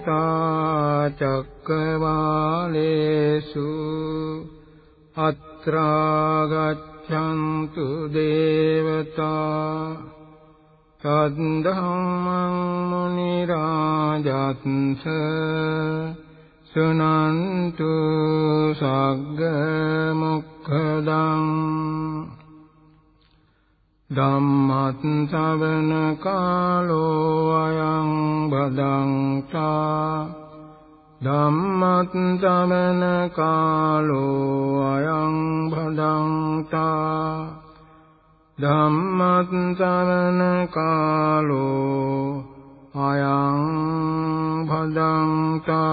සම්බුද්ධස්සා චක්කවාලේසු අත්‍රා ගච්ඡන්තු දේවතා සද්ධම්මං මුනි රාජත්ස සුනන්තු සග්ග මොක්ඛදං ධම්මත් ශ්‍රවණ කාලෝ අයං බදංතා ධම්මත් ශ්‍රවණ කාලෝ අයං බදංතා ධම්මත් ශ්‍රවණ කාලෝ අයං භදංතා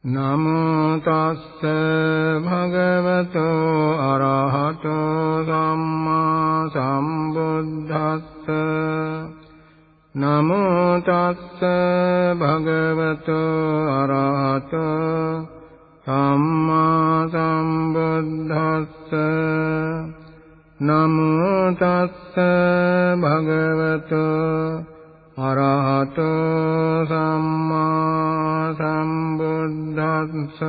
නමෝ තස්ස භගවතෝ අරහතෝ සම්මා සම්බුද්දස්ස නමෝ තස්ස භගවතෝ අරහතෝ සම්මා සම්බුද්දස්ස නමෝ තස්ස භගවතෝ අරහතෝ සම්මා සම්බුද්දස්ස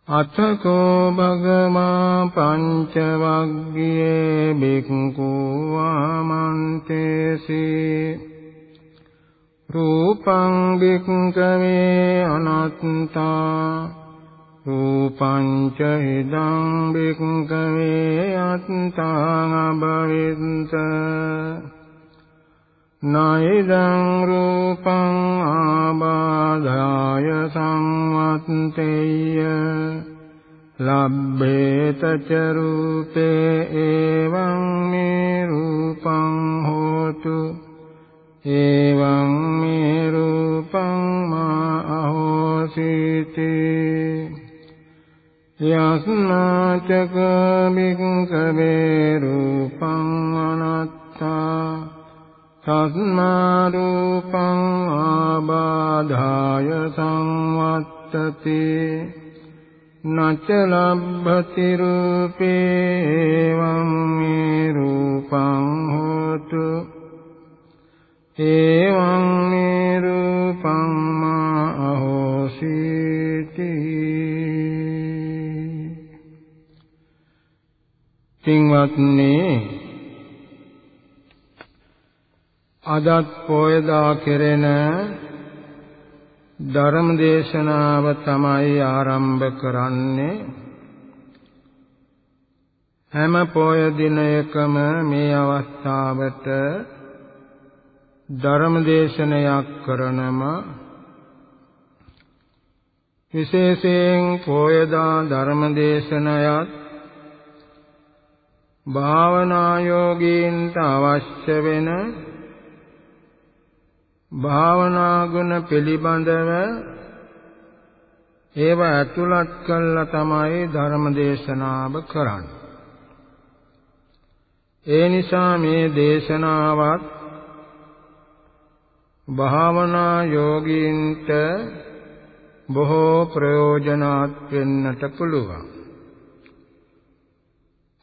අතකෝ භගවා පංච වග්ගයේ බික්ඛු ආමන්තේසි රූපං බික්ඛවේ අනත්තා රූපං ච ඉදං බික්ඛවේ අත්තං අබවින්ත නයිදං රූපං ආබාධාය සංවත්තේය ලබ්බේත ච රූපේ එවං මේ රූපං හෝතු එවං මේ රූපං මා අහෝසීති යස්මාචක බික්ඛවේ රූපං අනත්තා තස්මා රූපං ආබාධාය සංවත්තති නච ලබ්භති රූපේ එවං මේ රූපං හෝතු එවං මේ රූපං මා අහෝසීති සිංවත්නි අදත් පොයදා කෙරෙන ධර්ම දේශනාව තමයි ආරම්භ කරන්නේ හැම පොය දිනයකම මේ අවස්ථාවට ධර්ම දේශනයක් කරනම විශේෂයෙන් පොයදා ධර්ම දේශනයත් භාවනා යෝගීන්ට අවශ්‍ය වෙන භාවනා ගුණ පිළිබඳව ඒව ඇතුළත් කළා තමයි ධර්ම දේශනාව කරන්නේ. ඒ නිසා මේ දේශනාවත් භාවනා යෝගීන්ට බොහෝ ප්‍රයෝජනවත් වෙන්නට පුළුවන්.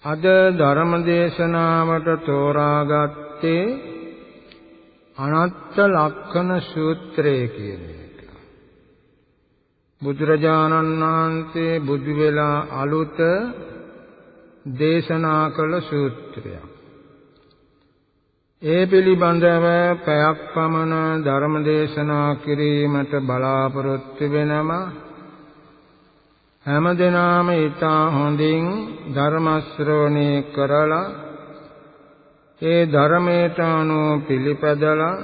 අද ධර්ම දේශනාවට තෝරාගත්තේ අනත්ත ලක්ෂණ සූත්‍රය කියන එක. බුදුරජාණන් වහන්සේ බුදු වෙලා අලුත දේශනා කළ සූත්‍රයක්. ඒ පිළිබඳව පැයක් පමණ ධර්ම දේශනා කිරීමට බලාපොරොත්තු වෙනම හැමදෙනාම ඊටා හොඳින් ධර්ම ශ්‍රවණය කරලා ඒ ධර්මයට අනුව පිළිපදලා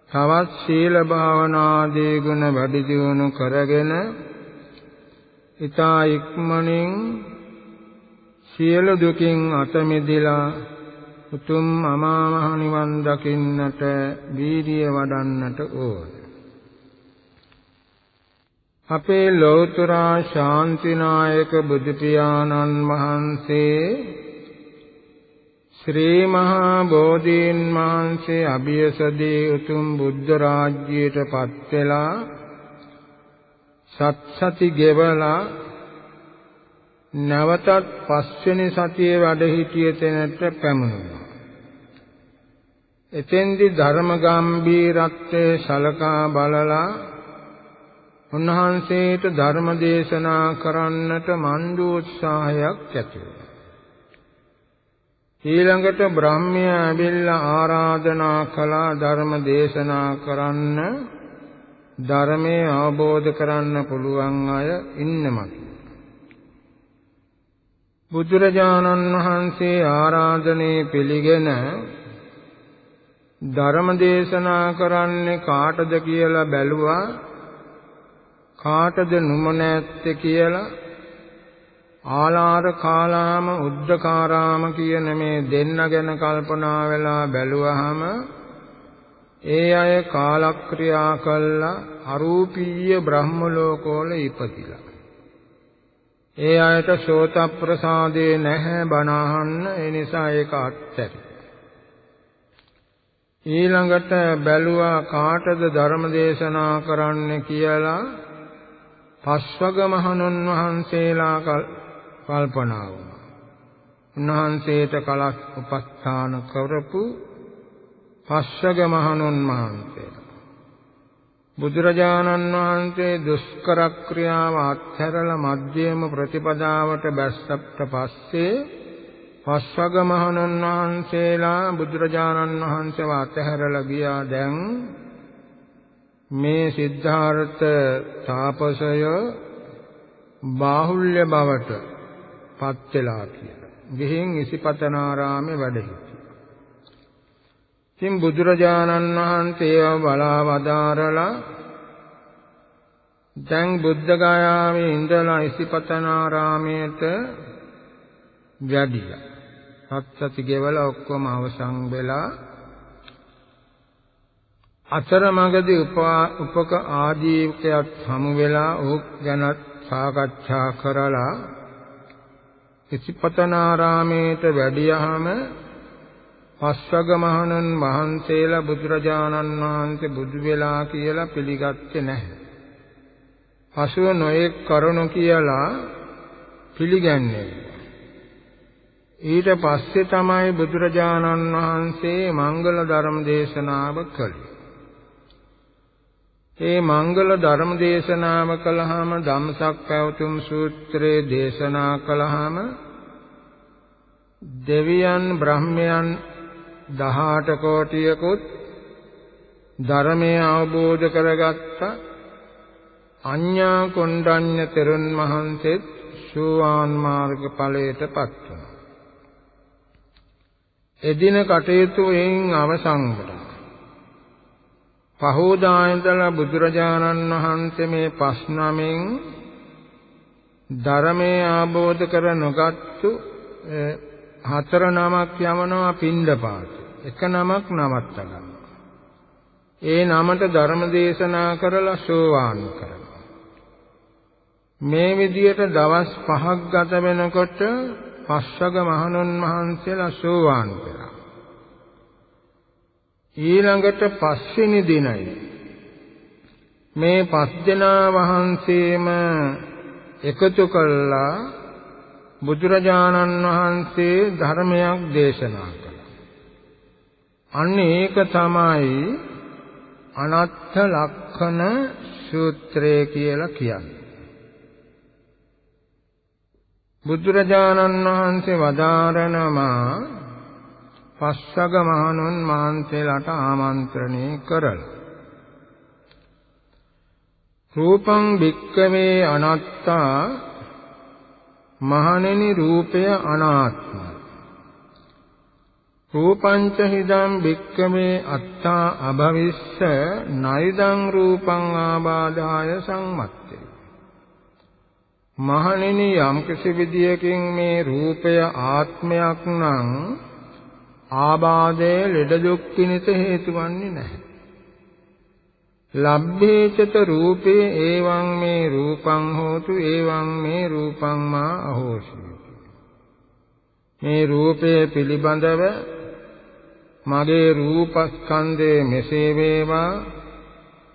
තවත් සීල භාවනා ආදී ගුණ වැඩි දියුණු කරගෙන ඊටා ඉක්මනින් සියලු දුකින් අත මිදලා උතුම් අමා මහ නිවන් දකින්නට වීර්ය වඩන්නට ඕන. අපේ ලෞතර ශාන්තිනායක බුදු පියාණන් වහන්සේ ශ්‍රී මහා බෝධීන් වහන්සේ අභියසදී උතුම් බුද්ධ රාජ්‍යයට පත් වෙලා සත්සති ගෙවලා නැවතත් පස්වෙනි සතියේ වැඩ සිටිය තැනට පැමුණුණා. එතෙන්දි ධර්ම ගාම්භීරත්වයේ සලකා බලලා උන්වහන්සේට ධර්ම දේශනා කරන්නට මන්දු උත්සාහයක් ඇති වුණා. ඊළඟට බ්‍රහ්මයා ඇවිල්ලා ආරාධනා කළා ධර්ම දේශනා කරන්න, ධර්මයේ අවබෝධ කරන්න පුළුවන් අය ඉන්නමද? බුදුරජාණන් වහන්සේ ආරාධනේ පිළිගෙන ධර්ම දේශනා කරන්නේ කාටද කියලා බැලුවා. කාටද නුමන ඇත්තේ කියලා ආලාර කාලාම උද්දකාරාම කියන මේ දෙන්න ගැන කල්පනා වෙලා බැලුවහම ඒ අය කාලක්‍රියා කළා අරූපීය බ්‍රහ්ම ලෝකවල ඉපදිලා. ඒ අයට සෝත ප්‍රසාදේ නැහැ බණ අහන්න, ඒ නිසා ඒක අත්හැරියා. ඊළඟට බැලුවා කාටද ධර්ම දේශනා කරන්න කියලා පස්වග මහණුන් වහන්සේලා කල්පනා වුණා. උන්වහන්සේට කලස් උපස්ථාන කරපු පස්වග මහණුන් වහන්සේලා බුදුරජාණන් වහන්සේ දුෂ්කර ක්‍රියාව අත්හැරලා මධ්‍යම ප්‍රතිපදාවට බැස්සට පස්සේ පස්වග මහණුන් වහන්සේලා බුදුරජාණන් වහන්සේව අත්හැරලා ගියා. දැන් මේ සිද්ධාර්ථ තාපසය බාහුල්‍ය බවට පත් වෙලා කියලා. ගිහින් ඉසිපතනාරාමේ වැඩ සිටියා. ඉතින් බුදුරජාණන් වහන්සේව බලා වදාරලා දැන් බුද්ධ ගයාවේ ඉඳලා ඉසිපතනාරාමයට වැඩිලා. සත්සති ගෙවල ඔක්කොම අවසන් වෙලා අතරමඟදී උපක ආජීවකයක් හමු වෙලා ඔහු ගැන සාකච්ඡා කරලා ඉසිපතනාරාමයට වැඩියහම පස්වග මහණුන් වහන්සේලා බුදුරජාණන් වහන්සේ බුදු වෙලා කියලා පිළිගත්තේ නැහැ. පසුව නොයෙක් කරුණු කියලා පිළිගන්නේ. ඊට පස්සේ තමයි බුදුරජාණන් වහන්සේ මංගල ධර්ම දේශනාව කළේ. ඒ මංගල ධර්ම දේශනාව කළාම ධම්සක් පැවතුම් සූත්‍රයේ දේශනා කළාම දෙවියන් බ්‍රහ්මයන් 18 කෝටියකුත් ධර්මය අවබෝධ කරගත්ත අඤ්ඤා කොණ්ඩඤ්ඤ තෙරුන් වහන්සේත් සෝවාන් මාර්ග ඵලයටපත් වුණා. එදින කටයුතු වලින් අවසන් වුණා. පහෝදා ඉඳලා බුදුරජාණන් වහන්සේ මේ 59න් ධර්මයේ ආબોධ කර නොගත්තු 4 නමක් යවනවා පිණ්ඩපාත. එක නමක් නවත්ත ගන්නවා. ඒ නමට ධර්ම දේශනා කරලා සෝවාන් කරනවා. මේ විදියට දවස් 5ක් ගත වෙනකොට පස්වග මහණුන් වහන්සේලා සෝවාන් කරා. ඊළඟට පස්වෙනි දිනයි මේ 5 දෙනා වහන්සේම එකතු කළා බුදුරජාණන් වහන්සේ ධර්මයක් දේශනා කළා. අන්න ඒක තමයි අනත්ථ ලක්ඛණ සූත්‍රය කියලා කියන්නේ. බුදුරජාණන් වහන්සේ වදාරනවා පස්වග මහණුන් වහන්සේලාට ආමන්ත්‍රණය කරලා රූපං භික්ඛවේ අනාත්තා මහණෙනි රූපය අනාත්මයි. රූපංච හිදං භික්ඛවේ අත්තා අභවිස්ස නයිදං රූපං ආබාධාය සම්මත්තේ. මහණෙනි යම් කිසි විදියකින් මේ රූපය ආත්මයක් නම් ආබාධය ලෙඩ දුක් පිණිස හේතු වන්නේ නැහැ. ලබ්බේචත රූපේ එවං මේ රූපං හෝතු එවං මේ රූපං මා අහෝසි. මේ රූපය පිළිබඳව මගේ රූපස්කන්ධය මෙසේ වේවා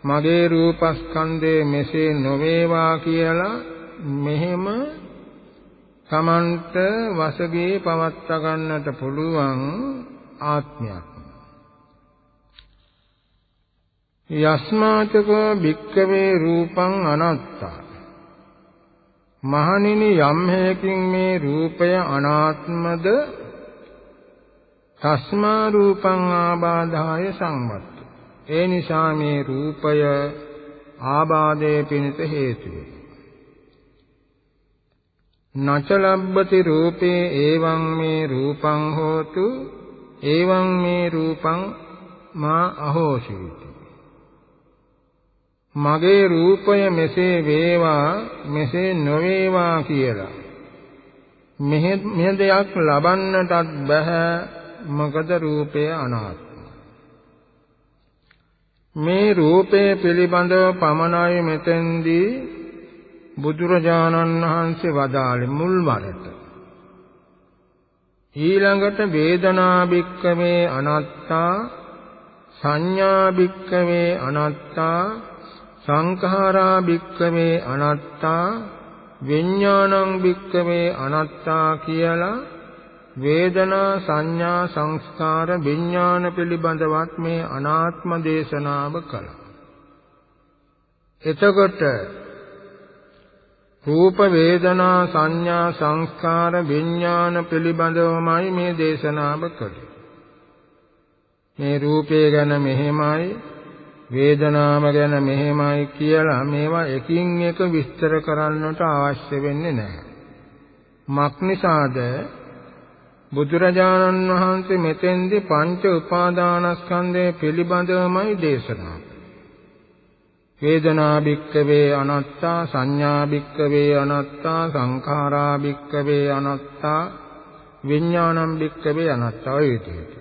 මගේ රූපස්කන්ධය මෙසේ නොවේවා කියලා මෙහෙම තමන්ට වශයෙන් පවත්වා ගන්නට පුළුවන් ආත්මයක්. යස්මාචකෝ භික්ඛවේ රූපං අනාත්තා මහණෙනි යම් හේකින් මේ රූපය අනාත්මද තස්මා රූපං ආබාධාය සංවත්ත ඒ නිසා මේ රූපය ආබාධයේ පිණිස හේතු වේ නච ලබ්බති රූපේ එවං මේ රූපං හෝතු එවං මේ රූපං මා අහෝසීති මගේ රූපය මෙසේ වේවා මෙසේ නොවේවා කියලා මෙහෙ දෙයක් ලබන්නටත් බෑ මොකද රූපය අනාත්මයි මේ රූපය පිළිබඳව පමණයි මෙතෙන්දී බුදුරජාණන් වහන්සේ වදාළේ මුල් වරට ඊළඟට වේදනා භික්ඛවේ අනාත්තා සංඥා භික්ඛවේ අනාත්තා සංඛාරා භික්ඛවේ අනාත්තා විඥානං භික්ඛවේ අනාත්තා කියලා වේදනා සංඥා සංස්කාර විඥාන පිළිබඳවත් මේ අනාත්ම දේශනාව කළා. එතකොට රූප වේදනා සංඥා සංස්කාර විඥාන පිළිබඳවමයි මේ දේශනාව කළේ. මේ රූපය ගැන මෙහෙමයි වේදනාව ගැන මෙහෙමයි කියලා මේවා එකින් එක විස්තර කරන්නට අවශ්‍ය වෙන්නේ නැහැ. මක්නිසාද බුදුරජාණන් වහන්සේ මෙතෙන්දී පංච උපාදානස්කන්ධය පිළිබඳවමයි දේශනා කළේ. වේදනා භික්ඛවේ අනාත්තා සංඥා භික්ඛවේ අනාත්තා සංඛාරා භික්ඛවේ අනාත්තා විඥානං භික්ඛවේ අනාත්තා විදිහට.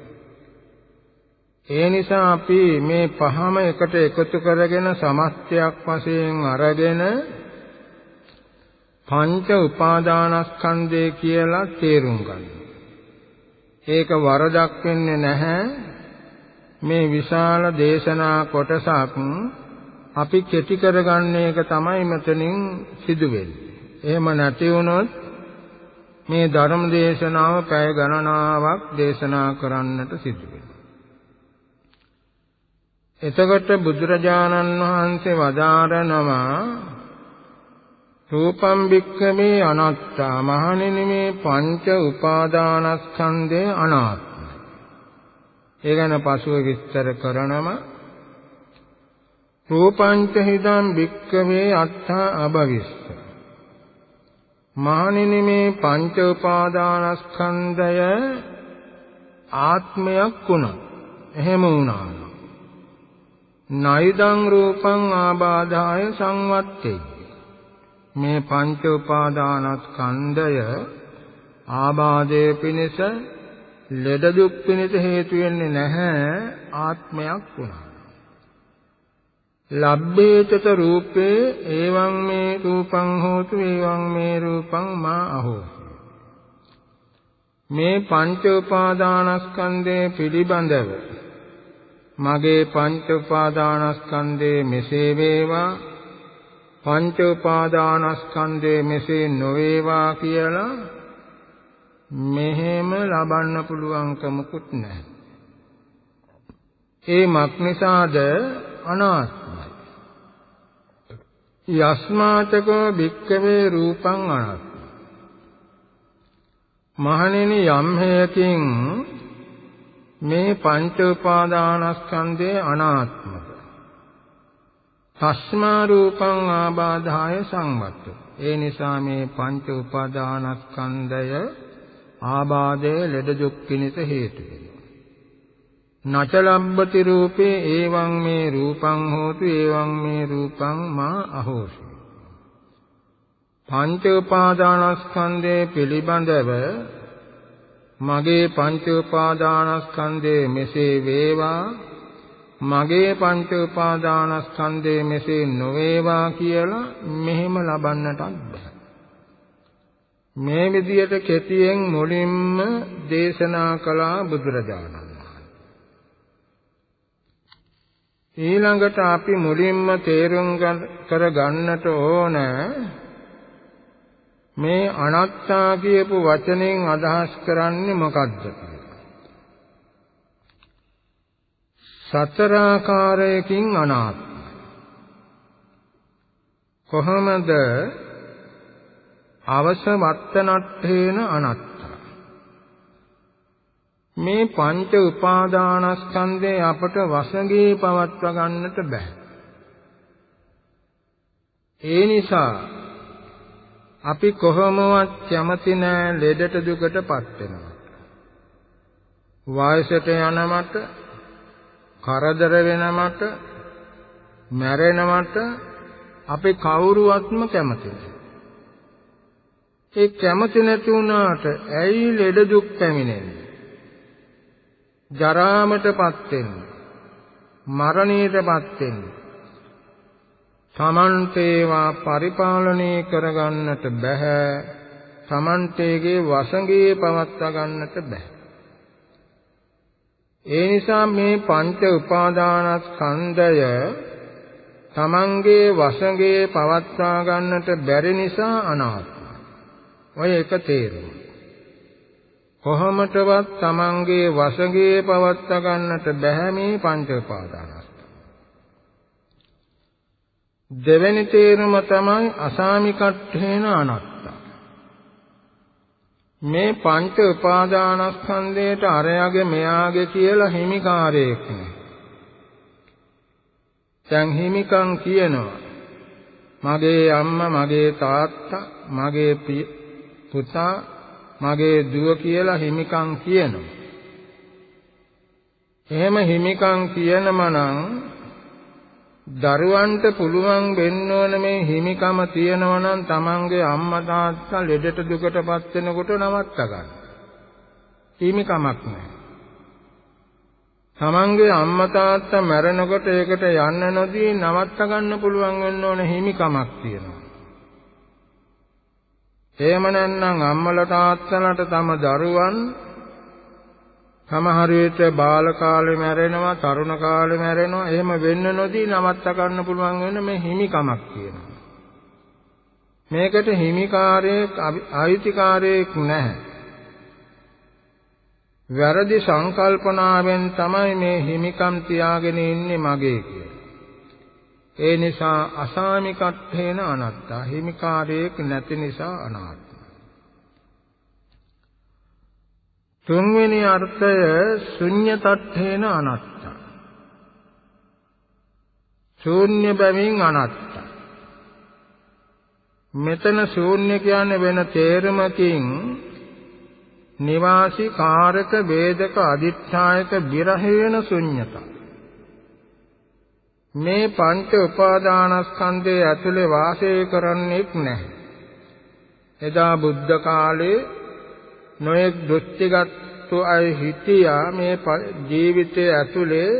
ඒ නිසා අපි මේ පහම එකට එකතු කරගෙන සමස්තයක් වශයෙන් අරගෙන පංච උපාදානස්කන්ධය කියලා තේරුම් ගන්න. ඒක වරදක් වෙන්නේ නැහැ. මේ විශාල දේශනා කොටසක් අපි කෙටි කරගන්න එක තමයි මෙතනින් සිදු වෙන්නේ. එහෙම නැති වුණොත් මේ ධර්ම දේශනාව පැය ගණනාවක් දේශනා කරන්නට සිදු වෙනවා. එතකොට බුදුරජාණන් වහන්සේ වදාරනවා රූපම් භික්ඛවේ අනාත්තා මහණෙනි මේ පංච උපාදානස්කන්ධය අනාත්මයි. ඒ ගැන පසුව විස්තර කරනම රූපංච හිදං භික්ඛවේ අත්ථා අභවිස්ස මහණෙනි මේ පංච උපාදානස්කන්ධය ආත්මයක් වුණා. එහෙම වුණා. නයිදං රූපං ආබාධාය සංවත්තේ මේ පංච උපාදානස්කන්ධය ආබාධයේ පිණිස ලෙඩ දුක් පිණිස හේතු වෙන්නේ නැහැ ආත්මයක් වුණා. ලබ්බේතත රූපේ එවං මේ රූපං හෝතු එවං මේ රූපං මා අහෝසි මේ පංච උපාදානස්කන්ධය පිළිබඳව මගේ පංච උපාදානස්කන්ධේ මෙසේ වේවා පංච උපාදානස්කන්ධේ මෙසේ නොවේවා කියලා මෙහෙම ලබන්න පුළුවන්කමකුත් නැහැ. ඒ මක්නිසාද අනාත්මයි. යස්මාචකෝ භික්ඛවේ රූපං අනාත්මයි. මහණෙනි යම් හේයකින් මේ පංච උපාදානස්කන්ධය අනාත්මද තස්මා රූපං ආබාධාය සංවත්ත ඒ නිසා මේ පංච උපාදානස්කන්ධය ආබාධයේ ලෙඩ දුක් පිණිස හේතු වෙනවා නච ලබ්බති රූපේ එවං මේ රූපං හෝතු එවං මේ රූපං මා අහෝසි පංච උපාදානස්කන්ධය පිළිබඳව මගේ පංච උපාදානස්කන්ධේ මෙසේ වේවා මගේ පංච උපාදානස්කන්ධේ මෙසේ නොවේවා කියලා මෙහෙම ලබන්නටත් බෑ. මේ විදියට කෙටියෙන් මුලින්ම දේශනා කළා බුදුරජාණන් වහන්සේ. ඊළඟට අපි මුලින්ම තේරුම් කර ගන්නට ඕන මේ අනාත්තා කියපු වචනෙන් අදහස් කරන්නේ මොකක්ද කියලා. සතර ආකාරයකින් අනාත්මයි. කොහොමද? අවසවත්තනට්ඨේන අනත්ත. මේ පංච උපාදානස්කන්ධය අපට වශයෙන් පවත්වා ගන්නට බෑ. ඒ නිසා අපි කොහොමවත් කැමති නෑ ලෙඩට දුකටපත් වෙනවා. වයසට යනමට, කරදර වෙනමට, මැරෙනමට අපි කවුරුවත්ම කැමති නෑ. ඒ කැමති නැති වුණාට ඇයි ලෙඩ දුක් පැමිණෙන්නේ? ජරාමටපත් වෙන්නේ, මරණයටපත් වෙන්නේ. තමන්ටේවා පරිපාලනය කරගන්නට බෑ. තමන්ටේගේ වශයෙන් පවත්වා ගන්නට බෑ. ඒ නිසා මේ පංච උපාදානස්කන්ධය තමන්ගේ වශයෙන් පවත්වා ගන්නට බැරි නිසා අනාත්මයි. ඔය එක තේරුම. කොහොමදවත් තමන්ගේ වශයෙන් පවත්වා ගන්නට බෑ මේ පංච උපාදානස්කන්ධය. දෙවෙනි තේරුම තමයි අසාමිකට්ඨේන අනත්ත. මේ පංච උපාදානස්කන්ධයට අරයගේ මෙයාගේ කියලා හිමිකාරයෙක් නෑ. දැන් හිමිකම් කියනවා මගේ අම්මා, මගේ තාත්තා, මගේ පුතා, මගේ දුව කියලා හිමිකම් කියනවා. එහෙම හිමිකම් කියනම නම් දරුවන්ට පුළුවන් වෙන්න ඕන මේ හිමිකම තියෙනවා නම් තමන්ගේ අම්මා තාත්තා ලෙඩට දුකටපත් වෙනකොට නවත්ත ගන්න. හිමිකමක් නැහැ. තමන්ගේ අම්මා තාත්තා මැරෙනකොට ඒකට යන්න නොදී නවත්ත ගන්න පුළුවන් වෙන්න ඕන හිමිකමක් තියෙනවා. එහෙම නැත්නම් අම්මලා තාත්තලාට තම දරුවන් සමහර විට බාල කාලේ මැරෙනවා, තරුණ කාලේ මැරෙනවා. එහෙම වෙන්න නොදී නවත්ත ගන්න පුළුවන් වෙන මේ හිමිකමක් කියනවා. මේකට හිමිකාරයෙක්, අයිතිකාරයෙක් නැහැ. වැරදි සංකල්පනාවෙන් තමයි මේ හිමිකම් තියාගෙන ඉන්නේ මගේ කියලා. ඒ නිසා අසාමිකට්ඨේන අනත්තා. හිමිකාරයෙක් නැති නිසා අනාත්මයි. තුන්වෙනි අර්ථය ශුන්‍යතට්ඨේන අනත්ත. ශූන්‍ය බැවින් අනත්ත. මෙතන ශූන්‍ය කියන්නේ වෙන තේරුමකින් නිවාසී කාරක වේදක අදිඨායක විරහේන ශුන්‍යත. මේ පංච උපාදානස්කන්ධයේ ඇතුලේ වාසය කරන්නේක් නැහැ. එදා බුද්ධ කාලේ නොයෙක් දෘෂ්ටිගත අය හිටියා මේ ජීවිතයේ ඇතුලේ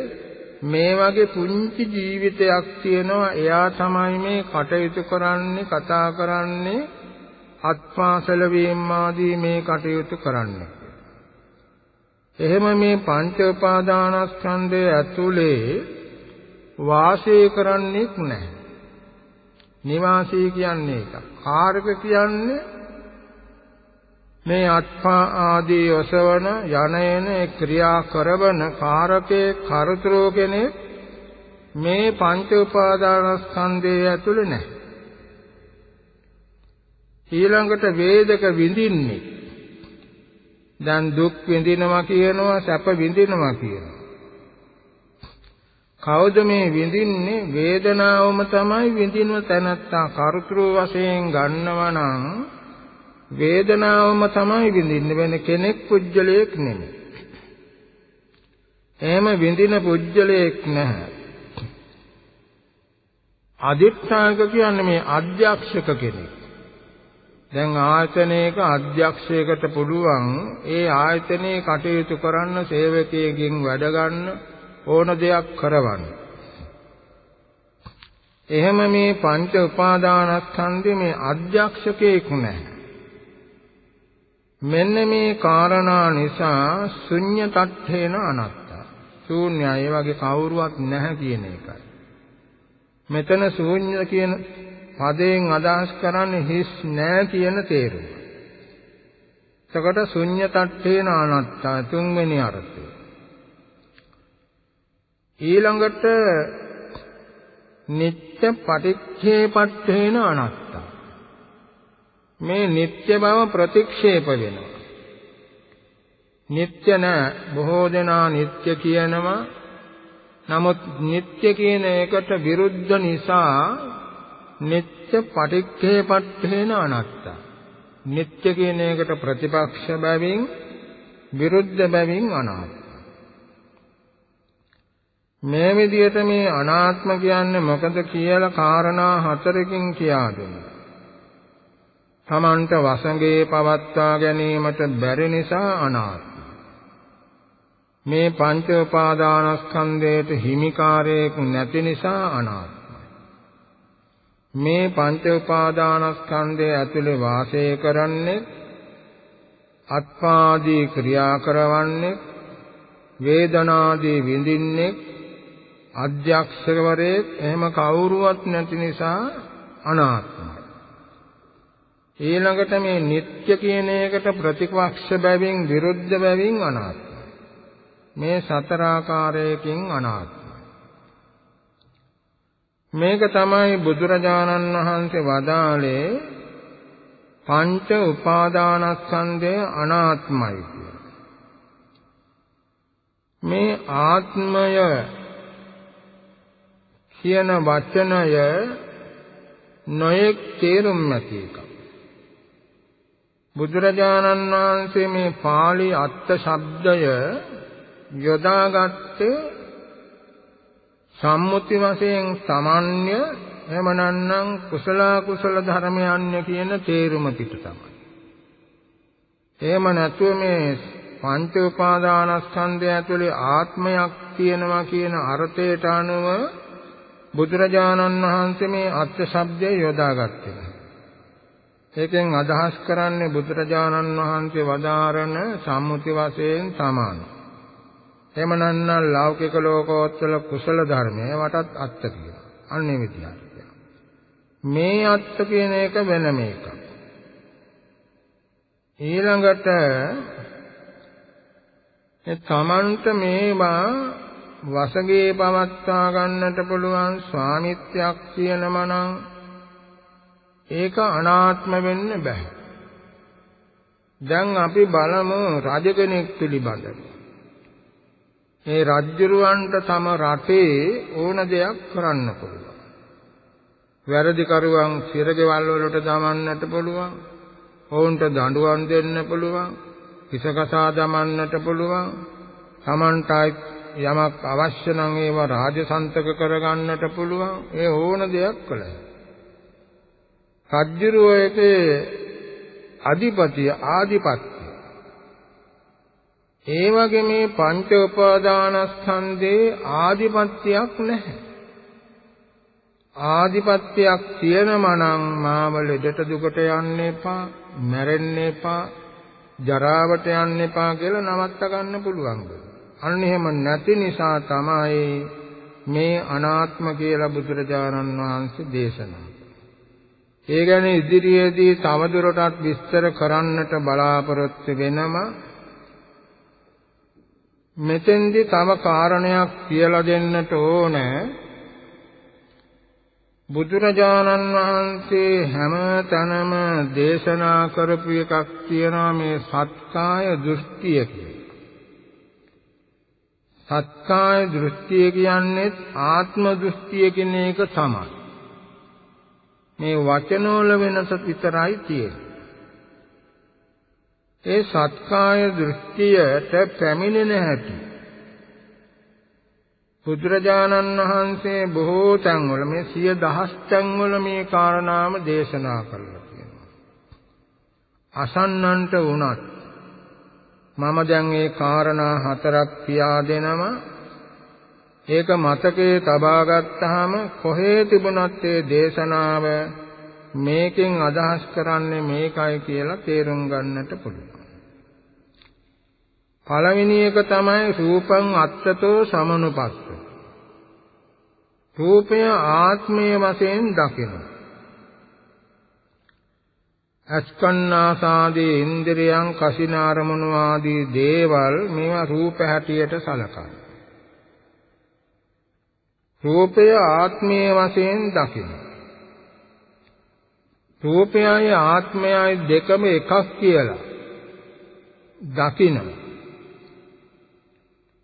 මේ වගේ පුංචි ජීවිතයක් තියෙනවා. එයා තමයි මේ කටයුතු කරන්නේ, කතා කරන්නේ, අත්පාසල වීම ආදී මේ කටයුතු කරන්නේ. එහෙම මේ පංච උපාදානස්කන්ධයේ ඇතුලේ වාසය කරන්නේක් නැහැ. නිවාසී කියන්නේ ඒක. කාරක කියන්නේ මේ අත්පා ආදී ඔසවන යන ක්‍රියා කරවන කාරකේ කර්තෘ කෙනෙක් මේ පංච උපාදානස්කන්ධයේ ඇතුළේ නැහැ. ඊළඟට වේදක විඳින්නේ. දැන් දුක් විඳිනවා කියනවා, සැප විඳිනවා කියනවා. කවුද මේ විඳින්නේ? වේදනාවම තමයි විඳින තැනත්තා. කර්තෘ වශයෙන් ගන්නවා නම් වේදනාවම තමයි විඳින්නේ, වෙන කෙනෙක් පුජ්‍යලයක් නෙමෙයි. එහෙම විඳින පුජ්‍යලයක් නැහැ. අදිඨායක කියන්නේ මේ අධ්‍යක්ෂක කෙනෙක්. දැන් ආයතනයක අධ්‍යක්ෂයකට පුළුවන් ඒ ආයතනයේ කටයුතු කරන්න, සේවකයෙක්ගෙන් වැඩ ගන්න, ඕන දෙයක් කරවන්න. එහෙම මේ පංච උපාදානස්කන්ධයේ මේ අධ්‍යක්ෂකයෙක් නැහැ. මෙන්න මේ කාරණා නිසා ශුන්‍යතට්ඨේන අනත්ත. ශූන්‍යයි, ඒ වගේ කවුරුවත් නැහැ කියන එකයි. මෙතන ශූන්‍ය කියන පදයෙන් අදහස් කරන්නේ හිස් නැහැ කියන තේරුම. එතකොට ශුන්‍යතට්ඨේන අනත්ත තුන්වෙනි අර්ථය. ඊළඟට නිත්‍ය පටිච්චේපට්ඨේන අනාත්තා. මේ නිත්‍ය බව ප්‍රතික්ෂේප වෙනවා. නිත්‍ය නැ බොහෝ දෙනා නිත්‍ය කියනවා. නමුත් නිත්‍ය කියන එකට විරුද්ධ නිසා නිත්‍ය පටිච්චේපට්ඨේන අනාත්තා. නිත්‍ය කියන එකට ප්‍රතිපක්ෂ බැවින් විරුද්ධ බැවින් අනාත්ම. මේ විදිහට මේ අනාත්ම කියන්නේ මොකද කියලා කාරණා හතරකින් කියා දුන්නා. තමන්ට වසඟේ පවත්වා ගැනීමට බැරි නිසා අනාත්ම. මේ පංච උපාදානස්කන්ධයට හිමිකාරයෙක් නැති නිසා අනාත්ම. මේ පංච උපාදානස්කන්ධය ඇතුලේ වාසය කරන්නේ අත්පාදී ක්‍රියා කරවන්නේ වේදනාදී විඳින්නේ අධ්‍යක්ෂකවරයෙක් එහෙම කවුරුවත් නැති නිසා අනාත්මයි. ඊළඟට මේ නිත්‍ය කියන එකට ප්‍රතිපක්ෂ බැවින් විරුද්ධ බැවින් අනාත්මයි. මේ සතර ආකාරයකින් අනාත්මයි. මේක තමයි බුදුරජාණන් වහන්සේ වදාළේ පංච උපාදානස්කන්ධය අනාත්මයි කියලා. මේ ආත්මය කියන වචනය නොයෙක් තේරුම් නැති එකක්. බුදුරජාණන් වහන්සේ මේ පාළි අර්ථ ශබ්දය යොදාගත්තේ සම්මුති වශයෙන් සාමාන්‍ය එහෙම නැත්නම් කුසල කුසල ධර්මයන්ය කියන තේරුම පිට තමයි. එහෙම නැතුව මේ පංච උපාදානස්කන්ධය ඇතුලේ ආත්මයක් තියෙනවා කියන අර්ථයට අනුව බුදුරජාණන් වහන්සේ මේ අර්ථ ශබ්දය යොදාගත්තේ. ඒකෙන් අදහස් කරන්නේ බුදුරජාණන් වහන්සේ වදාරන සම්මුති වශයෙන් සමාන. එහෙම නැත්නම් ලෞකික ලෝකෝත්තර කුසල ධර්මය වටත් අර්ථ කියනවා. අන්නේ විදිහට. මේ අර්ථ කියන එක වෙනම එකක්. ඊළඟට තමන්ට මේවා වසගේ පවත්වා ගන්නට පුළුවන් ස්වාමිත්වයක් කියනම නම් ඒක අනාත්ම වෙන්න බෑ. දැන් අපි බලමු රජ කෙනෙක් පිළිබඳව. මේ රජුරවන්ට තම රටේ ඕන දෙයක් කරන්න පුළුවන්. වැරදිකරුවන් සිරගෙවල් වලට දමන්නට පුළුවන්. ඔවුන්ට දඬුවම් දෙන්න පුළුවන්. කිසකසා දමන්නට පුළුවන්. තමන්ට යමක් අවශ්‍ය නම් ඒවා රාජසන්තක කරගන්නට පුළුවන්. ඒ ඕන දෙයක් කළා. රජුරෝයේ අධිපතිය ආධිපත්‍ය. ඒ වගේ මේ පංච උපාදානස්කන්ධේ ආධිපත්‍යයක් නැහැ. ආධිපත්‍යයක් තියෙනම නම් මාව ලෙඩට දුකට යන්න එපා, මැරෙන්න එපා, ජරාවට යන්න එපා කියලා නවත්ත ගන්න පුළුවන්. අන්න එහෙම නැති නිසා තමයි මේ අනාත්ම කියලා බුදුරජාණන් වහන්සේ දේශනා කළේ. ඒ ගැන ඉදිරියේදී තවදුරටත් විස්තර කරන්නට බලාපොරොත්තු වෙනම මෙතෙන්දී තව කාරණයක් කියලා දෙන්නට ඕනේ. බුදුරජාණන් වහන්සේ හැම තැනම දේශනා කරපු එකක් තියෙනවා මේ සත්කාය දෘෂ්ටිය කියලා. සත්කාය දෘෂ්ටිය කියන්නේ ආත්ම දෘෂ්ටිය කියන එක තමයි. මේ වචනවල වෙනස විතරයි තියෙන්නේ. ඒ සත්කාය දෘෂ්ටියට පැමිණෙන හැටි බුදුරජාණන් වහන්සේ බොහෝ තැන්වල මේ 10000 තැන්වල මේ කාරණාම දේශනා කළා කියනවා. අසන්නන්ට වුණත් මම දැන් මේ කාරණා හතරක් කියා දෙනවා. ඒක මතකයේ තබා ගත්තාම කොහේ තිබුණත් ඒ දේශනාව මේකෙන් අදහස් කරන්නේ මේකයි කියලා තේරුම් ගන්නට පුළුවන්. පළවෙනි එක තමයි රූපං අත්තතෝ සමනුපස්ස. රූපය ආත්මය වශයෙන් දකින. අස්කන්නාසාදී ඉන්ද්‍රියං කසිනාරමුණු ආදී දේවල් මේවා රූප හැටියට සලකන. රූපය ආත්මයේ වශයෙන් දකින්න. රූපයයි ආත්මයයි දෙකම එකක් කියලා දකින්න.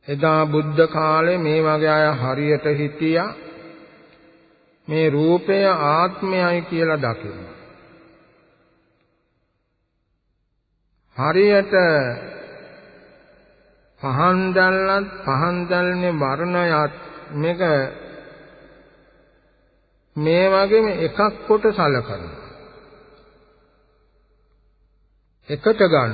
එදා බුද්ධ කාලේ මේ වගේ අය හරියට හිටියා මේ රූපය ආත්මයයි කියලා දකින්න. හරියට පහන් දැල්ලත් පහන් දැල්නේ වර්ණයත් මේක මේ වගේම එකක් කොට සලකනවා. එකට ගන්න.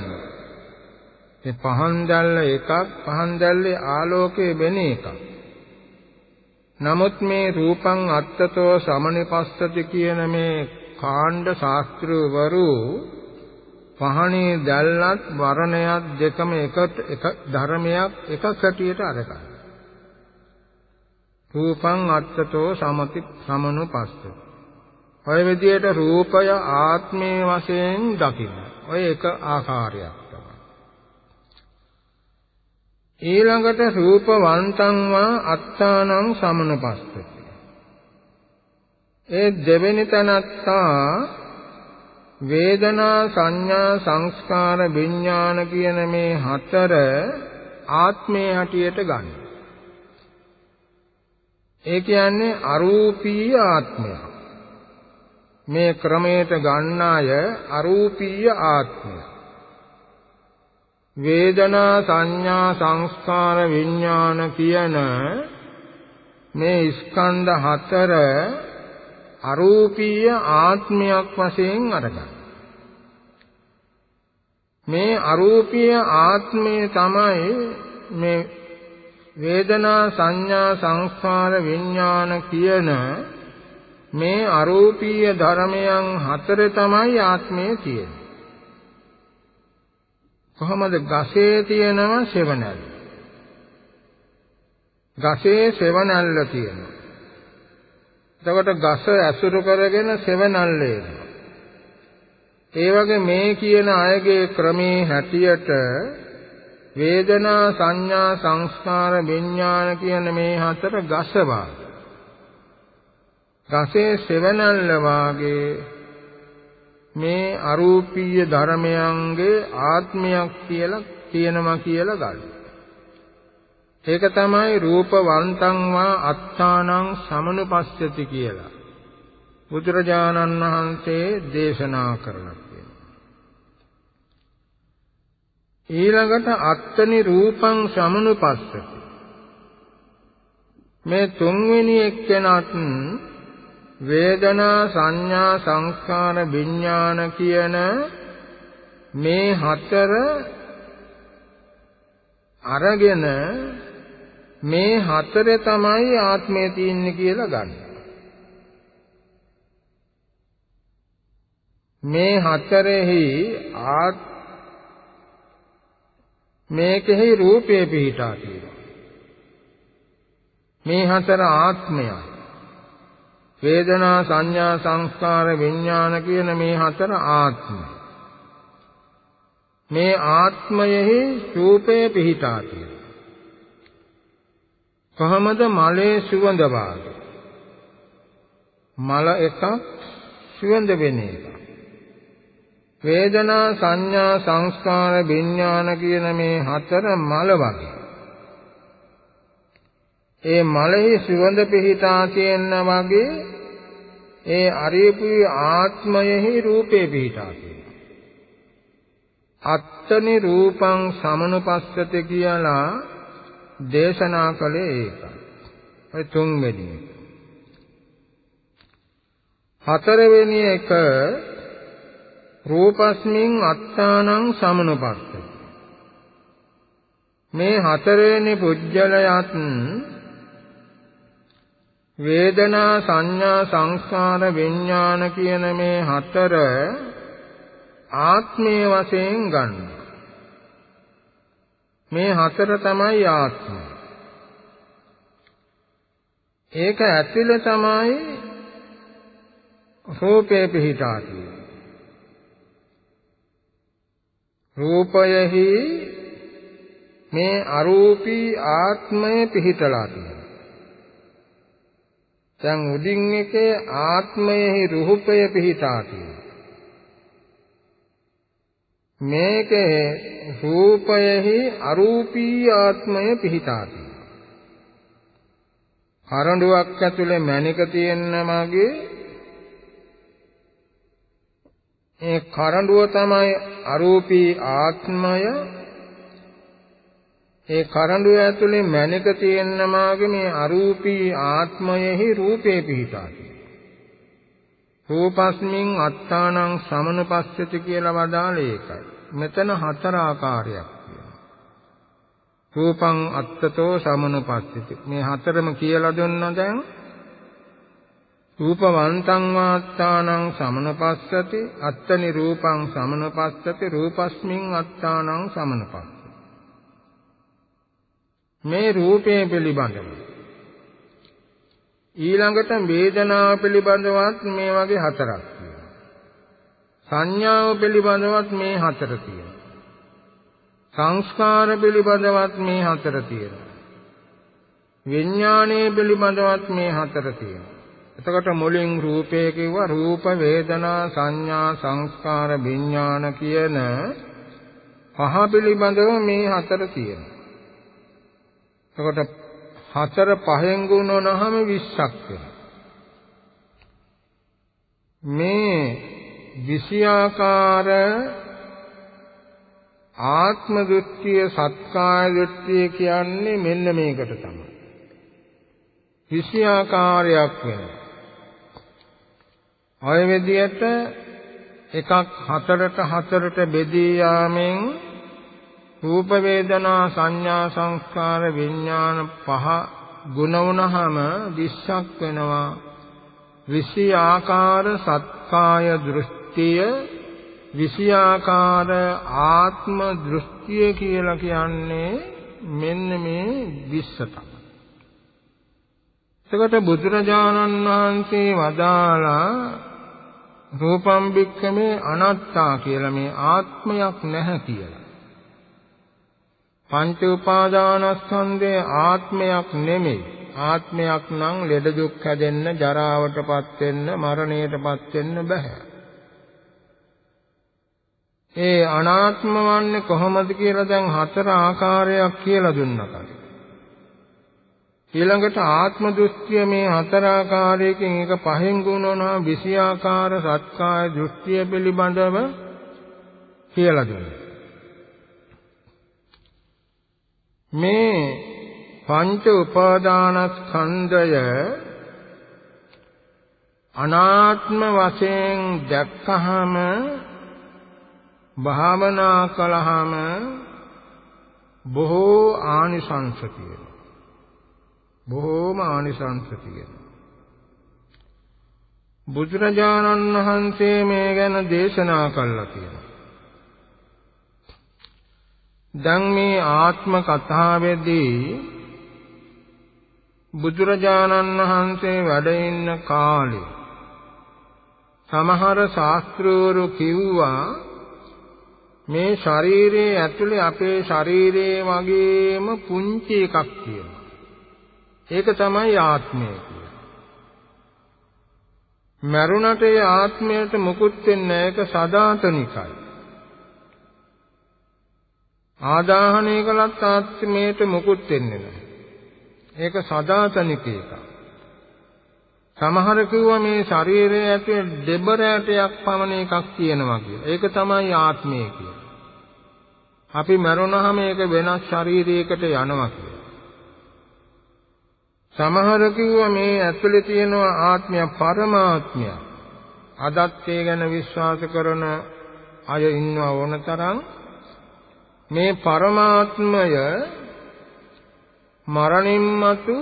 මේ පහන් දැල්ල එකක්, පහන් දැල්ලේ ආලෝකයේ වෙන එකක්. නමුත් මේ රූපං අත්තතෝ සමනිපස්සති කියන මේ කාණ්ඩ ශාස්ත්‍රවරු පහනේ දැල්ලත් වර්ණයත් දෙකම එක ධර්මයක් එකක් හැටියට අරගන්න. රූපං අත්තතෝ සමනුපස්සති. ඔය විදියට රූපය ආත්මයේ වශයෙන් දකින්න. ඔය එක ආකාරයක් තමයි. ඊළඟට රූපවන්තං වා අත්තානං සමනුපස්සති. ඒ දෙවෙනි තැනත්තා වේදනා සංඥා සංස්කාර විඥාන කියන මේ හතර ආත්මයේ හැටියට ගන්න. ඒ කියන්නේ අරූපීය ආත්මය. මේ ක්‍රමයට ගන්න අය අරූපීය ආත්මය. වේදනා සංඥා සංස්කාර විඥාන කියන මේ ස්කන්ධ හතර අරූපීය ආත්මයක් වශයෙන් අරගන්න. මේ අරූපීය ආත්මය තමයි මේ වේදනා සංඥා සංස්කාර විඥාන කියන මේ අරූපීය ධර්මයන් හතර තමයි ආත්මය කියන්නේ. කොහොමද ගසේ තියෙනවා සෙවණැල්ල. ගසේ සෙවණැල්ල තියෙනවා. එතකොට ගස ඇසුරු කරගෙන සෙවණැල්ල එනවා. ඒ වගේ මේ කියන අයගේ ක්‍රමේ හැටියට වේදනා සංඥා සංස්කාර විඥාන කියන මේ හතර ගස වාගේ. ගසේ සෙවණැල්ල වාගේ මේ අරූපීය ධර්මයන්ගේ ආත්මයක් කියලා කියනවා කියලා ගන්න. ඒක තමයි රූපවන්තං වා අත්තානං සමනුපස්සති කියලා බුදුරජාණන් වහන්සේ දේශනා කරලා තියෙනවා. ඊළඟට අත්තනි රූපං සමනුපස්සති. මේ තුන්වෙනි එක්කෙනාත් වේදනා සංඥා සංස්කාර විඥාන කියන මේ හතර අරගෙන මේ හතරේ තමයි ආත්මය තියෙන්නේ කියලා ගන්න. මේ හතරෙහි මේකෙහි රූපේ පිහිටා තියෙනවා. මේ හතර ආත්මයයි. වේදනා සංඥා සංස්කාර විඥාන කියන මේ හතර ආත්මය. මේ ආත්මයෙහි රූපේ පිහිටා තියෙනවා. කොහොමද මලේ සුවඳ වාගේ. මල එකක් සුවඳ වෙන එකක්. වේදනා සංඥා සංස්කාර විඥාන කියන මේ හතර මල වගේ. ඒ මලෙහි සුවඳ පිහිටා තියෙන වගේ ඒ අරියපුයි ආත්මයෙහි රූපේ පිහිටා තියෙනවා. අත්තනි රූපං සමනුපස්සති කියලා දේශනා කළේ ඒකයි. ඔය තුන්වෙනි එක. හතරවෙනි එක රූපස්මින් අත්තානං සමනුපස්සති. මේ හතරවෙනි පුජ්‍යලයත් වේදනා සංඥා සංස්කාර විඥාන කියන මේ හතර ආත්මයේ වශයෙන් ගන්න. මේ හතර තමයි ආත්මය. ඒක ඇතුළේ තමයි රූපේ පිහිටා තියෙන්නේ. රූපයෙහි මේ අරූපී ආත්මය පිහිටලා තියෙනවා. දැන් උඩින් එකේ ආත්මයෙහි රූපය පිහිටා තියෙනවා. මේකේ රූපයෙහි අරූපී ආත්මය පිහිටා තියෙනවා. කරඬුවක් ඇතුලේ මණික තියෙන මගේ ඒ කරඬුව තමයි අරූපී ආත්මය. ඒ කරඬුව ඇතුලේ මණික තියෙන මාගේ මේ අරූපී ආත්මයෙහි රූපේ පිහිටා තියෙනවා. රූපස්මින් අත්තානං සමනුපස්සති කියලා වදාළේ ඒකයි. මෙතන හතර ආකාරයක් තියෙනවා. රූපං අත්තතෝ සමනුපස්සති. මේ හතරම කියලා දුන්නා දැන්. රූපවන්තං වාත්තානං සමනුපස්සති. අත්තනි රූපං සමනුපස්සති. රූපස්මින් අත්තානං සමනුපස්සති. මේ රූපේ පිළිබඳව ඊළඟට වේදනාව පිළිබඳවත් මේ වගේ හතරක් තියෙනවා. සංඥාව පිළිබඳවත් මේ හතර තියෙනවා. සංස්කාර පිළිබඳවත් මේ හතර තියෙනවා. විඥානයේ පිළිබඳවත් මේ හතර තියෙනවා. එතකොට මුලින් රූපේ කිව්වා රූප වේදනා සංඥා සංස්කාර විඥාන කියන පහ පිළිබඳව මේ හතර තියෙනවා. එතකොට හතර පහෙන් ගුණ වුණාම 20ක් වෙනවා. මේ 20 ආකාර ආත්ම දෘෂ්ටිය සත්කාය දෘෂ්ටිය කියන්නේ මෙන්න මේකට තමයි. 20 ආකාරයක් වෙනවා. ඔය විදිහට එකක් හතරට බෙදී යාමෙන් රූප වේදනා සංඥා සංස්කාර විඥාන පහ ගුණ වුණාම 20ක් වෙනවා. 20 ආකාර සත්කාය දෘෂ්ටිය 20 ආකාර ආත්ම දෘෂ්ටිය කියලා කියන්නේ මෙන්න මේ 20 තමයි. එතකොට බුදුරජාණන් වහන්සේ වදාලා රූපම් භික්ඛවේ අනාත්තා කියලා මේ ආත්මයක් නැහැ කියලා. පංච උපාදානස්කන්ධයේ ආත්මයක් නෙමෙයි. ආත්මයක් නම් ලෙඩ දුක් හැදෙන්න, ජරාවටපත් වෙන්න, මරණයටපත් වෙන්න බෑ. ඒ අනාත්ම වන්නේ කොහොමද කියලා දැන් හතර ආකාරයක් කියලා දුන්නා. ඊළඟට ආත්ම දෘෂ්ටිය මේ හතර ආකාරයකින් එක පහෙන් ගුණනවා 20 ආකාර සත්කාය දෘෂ්ටිය පිළිබඳව කියලා දුන්නා. මේ පංච උපාදානස්කන්ධය අනාත්ම වශයෙන් දැක්කහම භාවනා කළාම බොහෝ ආනිසංස තියෙනවා. බොහෝම ආනිසංස තියෙනවා. බුදුරජාණන් වහන්සේ මේ ගැන දේශනා කළා කියලා. දැන් මේ ආත්ම කතාවේදී බුදුරජාණන් වහන්සේ වැඩ ඉන්න කාලේ සමහර ශාස්ත්‍රවරු කිව්වා මේ ශරීරයේ ඇතුලේ අපේ ශරීරයේ වගේම පුංචි එකක් තියෙනවා. ඒක තමයි ආත්මය කියන්නේ. මරුණට ඒ ආත්මයට මුකුත් වෙන්නේ නැහැ. ඒක සදාතනිකයි. ආදාහනය කළත් ආත්මයට මුකුත් වෙන්නේ නැහැ. ඒක සදාතනික එකක්. සමහර කිව්වා මේ ශරීරයේ ඇතුලේ දෙබරෑටයක් පමණ එකක් තියෙනවා කියලා. ඒක තමයි ආත්මය කියන්නේ. අපි මරුණාම ඒක වෙනස් ශරීරයකට යනවා කියලා. සමහර කිව්වා මේ ඇතුලේ තියෙනවා ආත්මය පරමාත්මය. අදත් ඒ ගැන විශ්වාස කරන අය ඉන්නවා ඕන තරම්. මේ පරමාත්මය මරණින් මතු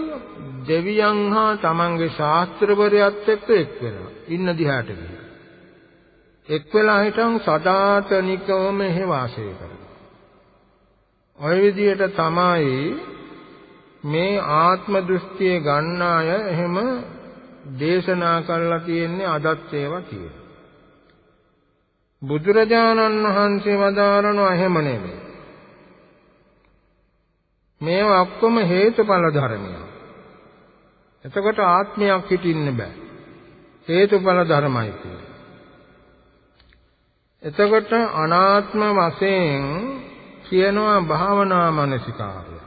දෙවියන් හා තමන්ගේ ශාස්ත්‍රවරයත් එක්ක එක් වෙනවා. ඉන්න දිහාට ගිහින්. එක් වෙලා හිටන් සදාතනිකවම එහි වාසය කරනවා. ඔය විදිහට තමයි මේ ආත්ම දෘෂ්ටිය ගන්න අය එහෙම දේශනා කරලා තියෙන්නේ. අදත් ඒවා තියෙනවා. බුදුරජාණන් වහන්සේ වදාරනවා එහෙම නෙමෙයි. මේවා ඔක්කොම හේතුඵල ධර්මයක්. එතකොට ආත්මයක් හිටින්න බෑ. හේතුඵල ධර්මයි කියන්නේ. එතකොට අනාත්ම වශයෙන් කියනවා භාවනා මනසිකාරය.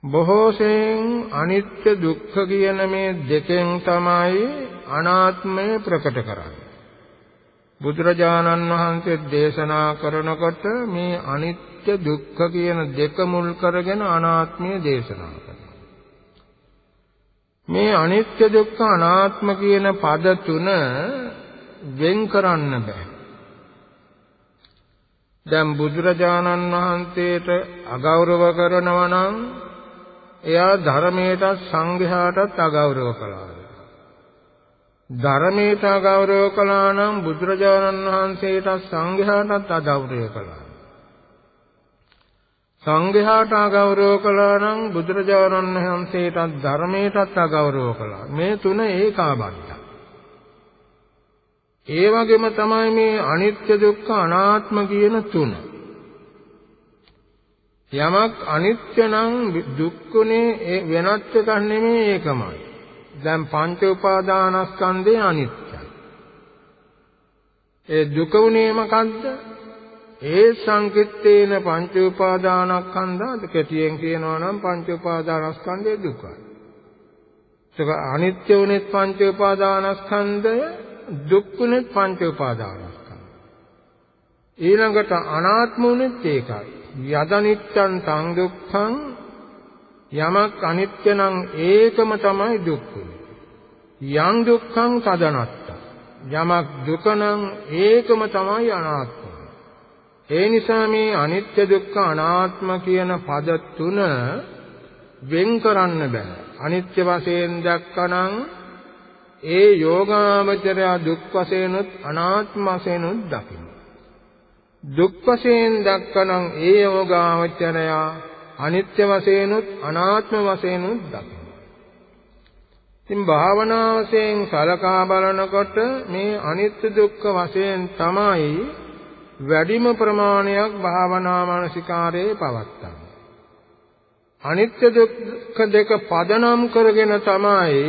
බොහෝසෙන් අනිත්‍ය දුක්ඛ කියන මේ දෙකෙන් තමයි අනාත්මය ප්‍රකට කරන්නේ. බුදුරජාණන් වහන්සේ දේශනා කරනකොට මේ අනිත්‍ය දුක්ඛ කියන දෙක මුල් කරගෙන අනාත්මය දේශනා කරනවා. මේ අනිත්‍ය දුක්ඛ අනාත්ම කියන පද තුන වෙන් කරන්න බෑ. දැන් බුදුරජාණන් වහන්සේට අගෞරව කරනවා නම් එයා ධර්මයට සංඝයාටත් අගෞරව කළා. ධර්මයට අගෞරව කළා නම් බුදුරජාණන් වහන්සේට සංඝයාටත් අගෞරව කළා. සංඝයාට අගෞරව කළා නම් බුදුරජාණන් වහන්සේට ධර්මයටත් අගෞරව කළා. මේ තුන ඒකාබද්ධයි. ඒ වගේම තමයි මේ අනිත්‍ය දුක්ඛ අනාත්ම කියන තුන. යමක් අනිත්‍ය නම් දුක්ඛනේ වෙනත් එකක් නෙමෙයි ඒකමයි. දැන් පංච උපාදානස්කන්ධය අනිත්‍යයි. ඒ දුක උනේ මොකද්ද? ඒ සංකිට්ඨේන පංච උපාදානස්කන්ධාද කෙටියෙන් කියනවා නම් පංච උපාදානස්කන්ධය දුකයි. ඒක අනිත්‍ය උනේ පංච උපාදානස්කන්ධය දුක්ඛනේ පංච උපාදානස්කන්ධය. ඊළඟට අනාත්ම උනේත් ඒකයි. යදනිච්ඡං තං දුක්ඛං යමක් අනිත්‍ය නම් ඒකම තමයි දුක්ඛ. යං දුක්ඛං තදනත්ත යමක් දුක නම් ඒකම තමයි අනාත්ම. ඒ නිසා මේ අනිත්‍ය දුක්ඛ අනාත්ම කියන පද තුන වෙන් කරන්න බෑ. අනිත්‍ය වශයෙන් දැක්කනම් ඒ යෝගාවචරය දුක් වශයෙන්ුත් අනාත්ම වශයෙන්ුත් දකින්න. දුක් වශයෙන් දැක්කනම් ඒ යෝගාවචරය අනිත්‍ය වශයෙන්ුත් අනාත්ම වශයෙන්ුත් දකින්න. ඉතින් භාවනාවසෙන් සලකා බලනකොට මේ අනිත්‍ය දුක්ඛ වශයෙන් තමයි වැඩිම ප්‍රමාණයක් භාවනා මානසිකාරයේ පවත්තන්නේ. අනිත්‍ය දුක්ඛ දෙක පදනම් කරගෙන තමයි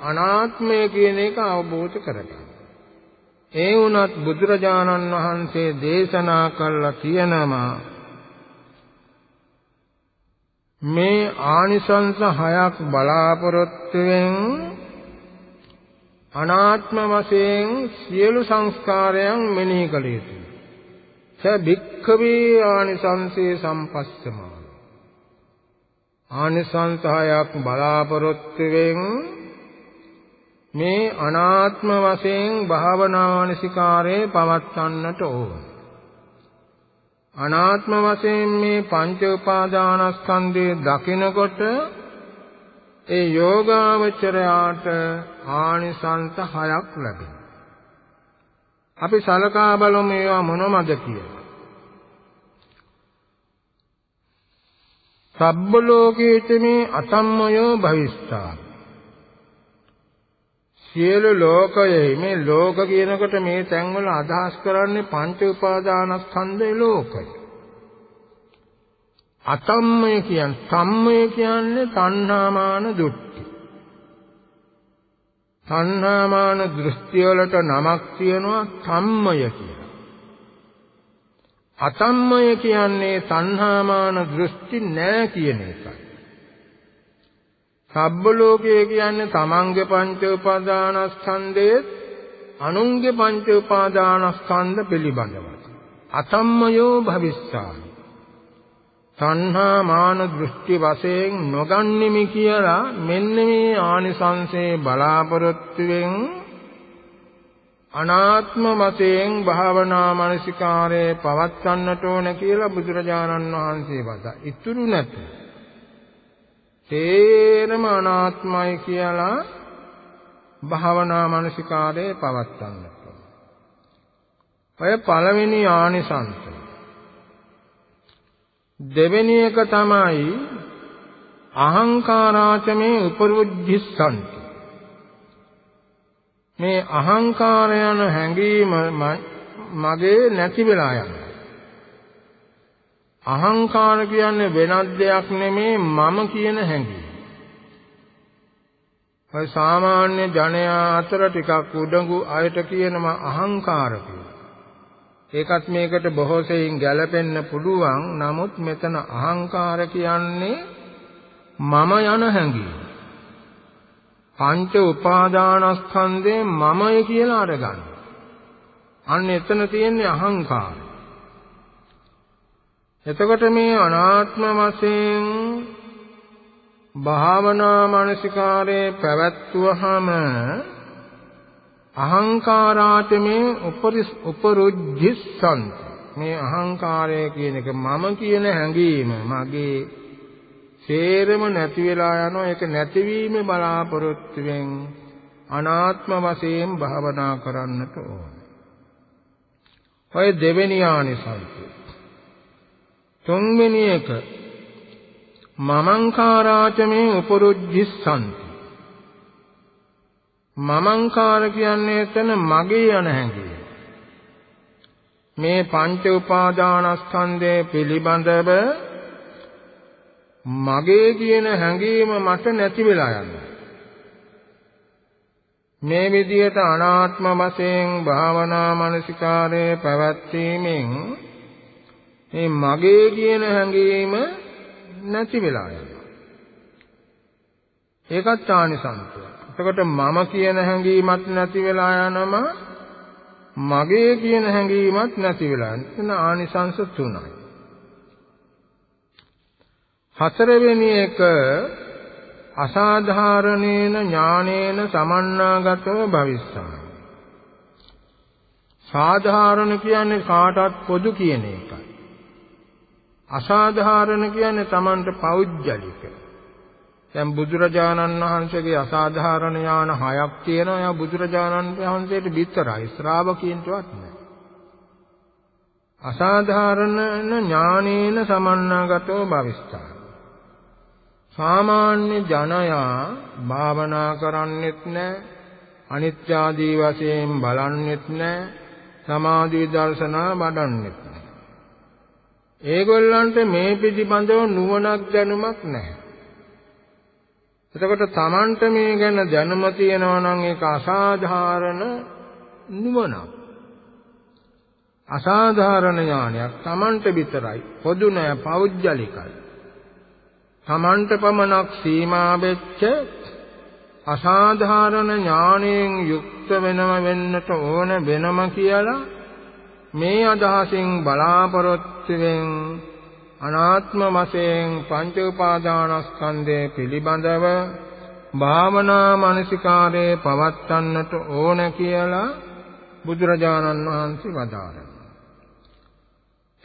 අනාත්මය කියන එක අවබෝධ කරගන්නේ. ඒ වුණත් බුදුරජාණන් වහන්සේ දේශනා කළා කියනවා මේ ආනිසංස 6ක් බලාපොරොත්තුෙන් අනාත්ම වශයෙන් සියලු සංස්කාරයන් මෙනෙහි කළ යුතුයි. ස භික්ඛවේ ආනිසංසේ සම්පස්සමාන. ආනිසංස 6ක් බලාපොරොත්තුෙන් මේ අනාත්ම වශයෙන් භාවනාවනිසිකාරේ පවත්වන්නට ඕන. අනාත්ම වශයෙන් මේ පංච උපාදානස්කන්ධය දකිනකොට ඒ යෝගාවචරයාට ආනිසංස 6ක් ලැබෙනවා. අපි සලකා බලමු ඒවා මොනවද කියලා. සබ්බ ලෝකේත මේ අසම්මයෝ භවිස්සා. සියලු ලෝකයේ මේ ලෝක කියනකොට මේ තැන්වල අදහස් කරන්නේ පංච උපාදානස්කන්ධයේ ලෝකය. අතම්මය කියන්නේ සම්මය කියන්නේ තණ්හාමාන දෘෂ්ටි. තණ්හාමාන දෘෂ්ටි වලට නමක් තියෙනවා සම්මය කියලා. අතම්මය කියන්නේ තණ්හාමාන දෘෂ්ටි නැහැ කියන එකයි. සබ්බ ලෝකයේ කියන්නේ තමන්ගේ පංච උපාදානස්කන්ධයේ අනුන්ගේ පංච උපාදානස්කන්ධ පිළිබඳවයි. අතම්මයෝ භවිස්සාමි. තණ්හා මාන දෘෂ්ටි වශයෙන් නොගන්නෙමි කියලා මෙන්න මේ ආනිසංසේ බලාපොරොත්තුෙන් අනාත්ම වශයෙන් භාවනා මානසිකාරයේ පවත්වන්නට ඕන කියලා බුදුරජාණන් වහන්සේ වදා. ඉතුරු නැතු තේරම අනාත්මයි කියලා භාවනා මානසිකාරයේ පවත්වන්නට ඕන. ඔය පළවෙනි ආනිසංසය. දෙවෙනි එක තමයි අහංකාරාචමේ උපරුද්ධිස්සන්ති. මේ අහංකාර යන හැඟීම මගේ නැති වෙලා යනවා. අහංකාර කියන්නේ වෙනත් දෙයක් නෙමේ මම කියන හැඟීම. ඔය සාමාන්‍ය ජනයා අතර ටිකක් උඩඟු අයට කියනවා අහංකාර කියලා. ඒකත් මේකට බොහෝ සෙයින් ගැලපෙන්න පුළුවන්. නමුත් මෙතන අහංකාර කියන්නේ මම යන හැඟීම. පංච උපාදානස්කන්ධේ මමයි කියලා අරගන්න. අන්න එතන තියෙන්නේ අහංකාරය. එතකොට මේ අනාත්ම වශයෙන් භාවනා මානසිකාරේ පැවැත්වුවහම අහංකාරාතමේ උපරුජ්ජිස්සන්ත. මේ අහංකාරය කියන එක මම කියන හැඟීම මගේ සේරම නැති වෙලා යනවා. ඒක නැතිවීම බලාපොරොත්තුෙන් අනාත්ම වශයෙන් භාවනා කරන්නට ඕන. ඔය දෙවෙනි ආනිසංසය. තුන්වෙනි එක මමංකාරාචමේ උපරුජ්ජිස්සන්ති. මමංකාර කියන්නේ එතන මගේ යන හැඟීම. මේ පංච උපාදානස්කන්ධය පිළිබඳව මගේ කියන හැඟීම මට නැති වෙලා යනවා. මේ විදිහට අනාත්ම වශයෙන් භාවනා මානසිකාරයේ පැවැත්වීමෙන් මේ මගේ කියන හැඟීම නැති වෙලා යනවා. ඒකත් ආනිසංසය. එතකොට මම කියන හැඟීමත් නැති වෙලා යනම මගේ කියන හැඟීමත් නැති වෙලා යන ආනිසංස තුනයි. හතරවෙනි එක අසාධාරණේන ඥානේන සමන්නාගතව භවිස්සාමි. සාධාරණ කියන්නේ කාටත් පොදු කියන එකයි. අසාධාරණ කියන්නේ Tamanට පෞද්ගලික. දැන් බුදුරජාණන් වහන්සේගේ අසාධාරණ ඥාන 6ක් තියෙනවා. එයා බුදුරජාණන් වහන්සේට විතරයි, ශ්‍රාවකීන්ටවත් නෑ. අසාධාරණ ඥානේන සමන්නාගතව භවිස්සාමි. සාමාන්‍ය ජනයා භාවනා කරන්නෙත් නැහැ, අනිත්‍ය ආදී වශයෙන් බලන්නෙත් නැහැ, සමාධි විදර්ශනා වඩන්නෙත් නැහැ. ඒගොල්ලන්ට මේ පිළිබඳව නුවණක් දැනුමක් නැහැ. එතකොට Tamanට මේ ගැන දැනුම තියෙනවා නම් ඒක අසාධාරණ නුවණක්. අසාධාරණ ඥානයක් Tamanට විතරයි, පොදු නෑ, පෞද්ගලිකයි. තමන්ට පමණක් සීමා වෙච්ච අසාධාරණ ඥාණයෙන් යුක්ත වෙන්නට ඕන වෙනම කියලා මේ අදහසින් බලාපොරොත්තුෙන් අනාත්ම වශයෙන් පංච උපාදානස්කන්ධය පිළිබඳව භාවනා මානසිකාරයේ පවත්වන්නට ඕන කියලා බුදුරජාණන් වහන්සේ වදාළා.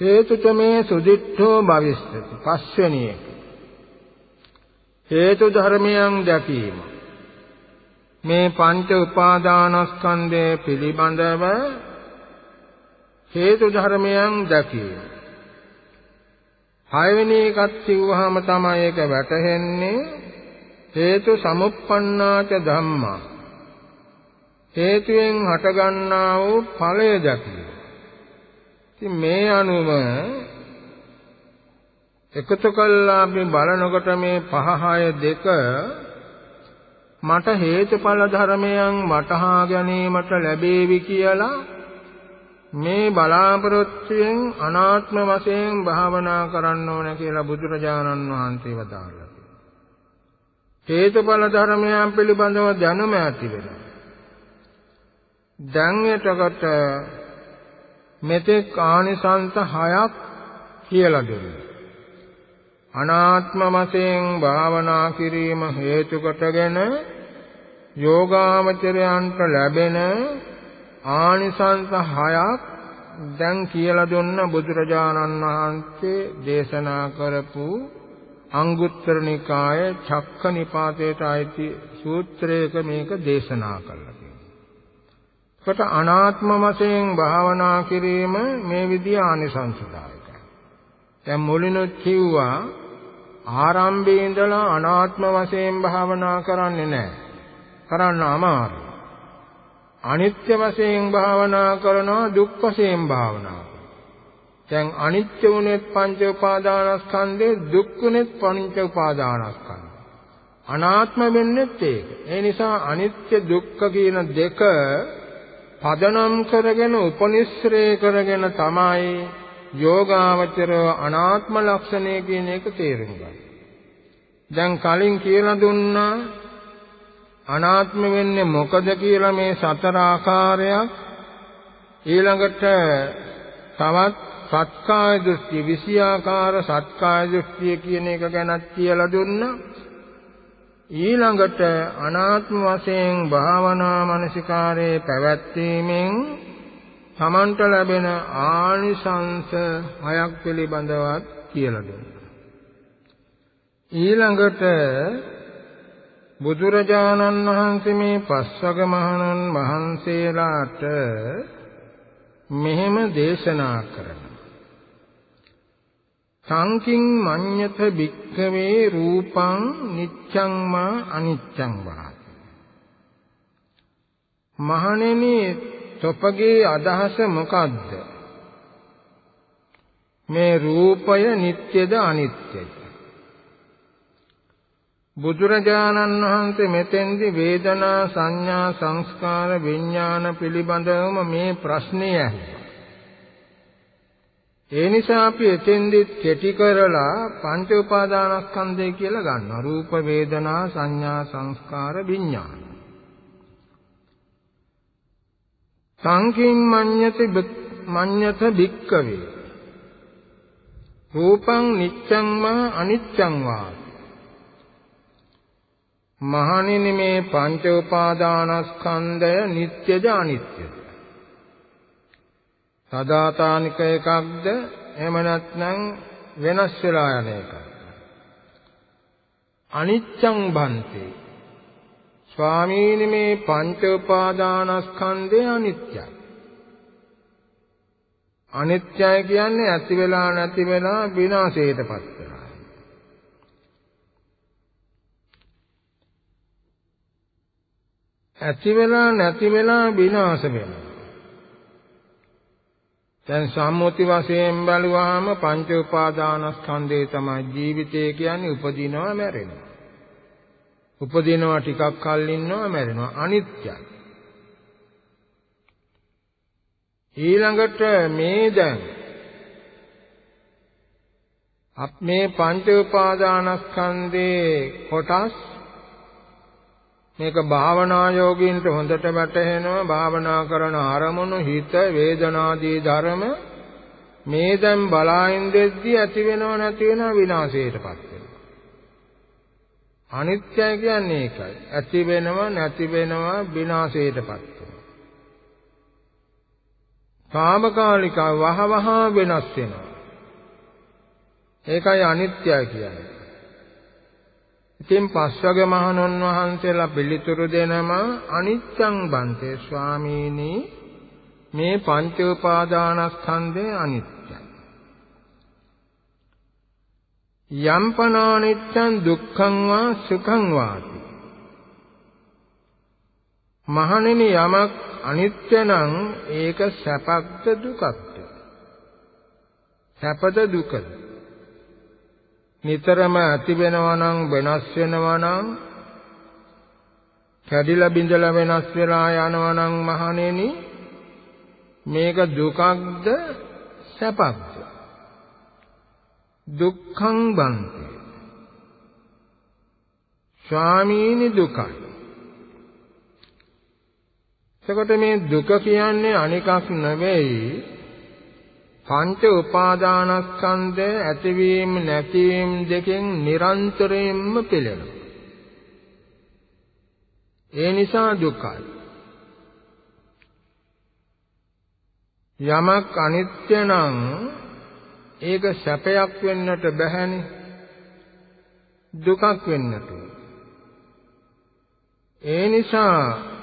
හේතුතමේ සුදිට්ඨෝ භවිස්සති. පස්වෙනි එක හේතු ධර්මයන් දැකීම. මේ පංච උපාදානස්කන්ධය පිළිබඳව හේතු ධර්මයන් දැකීම. හයවෙනි එකත් සිව්වහම තමයි ඒක වැටහෙන්නේ හේතු සමුප්පන්නාච ධම්මා. හේතුයෙන් හටගන්නා වූ ඵලය දැකීම. ඉතින් මේ අනුව එකතු කළා අපි බලනකොට මේ 5 6 2 මට හේතුඵල ධර්මයන් වටහා ගැනීමට ලැබේවි කියලා මේ බලාපොරොත්තුෙන් අනාත්ම වශයෙන් භාවනා කරන්න ඕන කියලා බුදුරජාණන් වහන්සේ වදාළා. හේතුඵල ධර්මයන් පිළිබඳව දැනුම ඇති වෙනවා. දැන් එතකොට මෙතෙක් ආනිසංස 6ක් කියලා දුන්නා. අනාත්ම වශයෙන් භාවනා කිරීම හේතු කොටගෙන යෝගාවචරයන්ට ලැබෙන ආනිසංස 6ක් දැන් කියලා දුන්න බුදුරජාණන් වහන්සේ දේශනා කරපු අංගුත්තර නිකාය චක්ක නිපාතයට අයිති සූත්‍රයක මේක දේශනා කළා. කොට අනාත්ම වශයෙන් භාවනා කිරීම මේ විදිය ආනිසංසදායකයි. දැන් මුලිනුත් කිව්වා ආරම්භයේ ඉඳලා අනාත්ම වශයෙන් භාවනා කරන්නේ නැහැ. කරන්න අමාරුයි. අනිත්‍ය වශයෙන් භාවනා කරනවා, දුක් වශයෙන් භාවනා කරනවා. දැන් අනිත්‍ය වුණෙත් පංච උපාදානස්කන්ධේ, දුක් වුණෙත් පංච උපාදානස්කන්ධේ. අනාත්ම වෙන්නේත් ඒක. ඒ නිසා අනිත්‍ය දුක්ඛ කියන දෙක පදනම් කරගෙන උපනිශ්‍රේ කරගෙන තමයි යෝගාවචර අනාත්ම ලක්ෂණය කියන එක තේරුම් ගන්න. දැන් කලින් කියලා දුන්නා අනාත්ම වෙන්නේ මොකද කියලා මේ සතර ආකාරයක්. ඊළඟට තවත් සත්කාය දෘෂ්ටි 20 ආකාර සත්කාය දෘෂ්ටිය කියන එක ගැනත් කියලා දුන්නා. ඊළඟට අනාත්ම වශයෙන් භාවනා මනසිකාරයේ පැවැත්වීමෙන් තමන්ට ලැබෙන ආනිසංස 6ක් පිළිබඳවත් කියලා දුන්නා. ඊළඟට බුදුරජාණන් වහන්සේ මේ පස්වග මහණන් වහන්සේලාට මෙහෙම දේශනා කරනවා. සංකින් මඤ්ඤත භික්ඛවේ රූපං නිච්ඡං මා අනිච්ඡං වාති. මහණෙනි තොපගේ අදහස මොකද්ද? මේ රූපය නිට්ටයද අනිත්‍යද? බුදුරජාණන් වහන්සේ මෙතෙන්දී වේදනා සංඥා සංස්කාර විඥාන පිළිබඳවම මේ ප්‍රශ්නේ ඇහුවා. ඒ නිසා අපි එතෙන්දී කෙටි කරලා පංච උපාදානස්කන්ධය කියලා ගන්නවා. රූප වේදනා සංඥා සංස්කාර විඥාන. සංකින් මඤ්ඤත භික්ඛවේ රූපං නිච්ඡං වා අනිච්ඡං වා. මහණෙනි මේ පංච උපාදානස්කන්ධය නිට්ටයද අනිත්‍යද? සදාතානික එකක්ද එහෙම නැත්නම් වෙනස් වෙලා යන එකක්ද? අනිච්ඡං බන්තේ. ස්වාමීනි මේ පංච උපාදානස්කන්ධය අනිත්‍යයි. අනිත්‍යයි කියන්නේ ඇති වෙලා නැති වෙලා විනාශයටපත් වෙනවා. ඇති වෙලා නැති වෙලා විනාශ වෙනවා. දැන් සම්මුති වශයෙන් බලුවාම පංච උපාදානස්කන්ධය තමයි ජීවිතය කියන්නේ. උපදිනවා මැරෙනවා. උපදිනවා ටිකක් කල් ඉන්නවා මැරෙනවා. අනිත්‍යයි. ඊළඟට මේ දැන් මේ පංච උපාදානස්කන්ධේ කොටස් මේක භාවනා යෝගීන්ට හොඳට වැටහෙනවා. භාවනා කරන අරමුණු හිත වේදනාදී ධර්ම මේ දැන් බලායින් දෙද්දී ඇති වෙනව නැති වෙනව විනාශයටපත් වෙනවා. අනිත්‍යයි කියන්නේ ඒකයි. ඇති වෙනව නැති වෙනව විනාශයටපත් වෙනවා. කාමකාලික වහවහ වෙනස් වෙනවා. ඒකයි අනිත්‍යයි කියන්නේ. ඉතින් පස්වග මහණන් වහන්සේලා පිළිතුරු දෙනවා අනිච්ඡං බන්තේ. ස්වාමීනි මේ පංච උපාදානස්කන්ධය අනිත්‍යයි. යම්පනානිච්ඡං දුක්ඛං වා සුඛං වාති. මහණෙනි යමක් අනිත්‍ය නම් ඒක සැපක්ද දුකක්ද? සැපද දුකද? නිතරම ඇති වෙනවා නම් වෙනස් වෙනවා නම් කැඩිලා බිඳලා වෙනස් වෙලා යනවා නම් මහණෙනි මේක දුකක්ද සැපක්ද? දුක්ඛං බන්ති. ස්වාමීනි දුකයි. එතකොට මේ දුක කියන්නේ අනිකක් නෙවෙයි පංච උපාදානස්කන්ධය ඇතිවීම නැතිවීම දෙකෙන් නිරන්තරයෙන්ම පෙළෙනවා. ඒ නිසා දුකයි. යමක් අනිත්‍ය නම් ඒක සැපයක් වෙන්නට බැහැනේ. දුකක් වෙන්නට. ඒ නිසා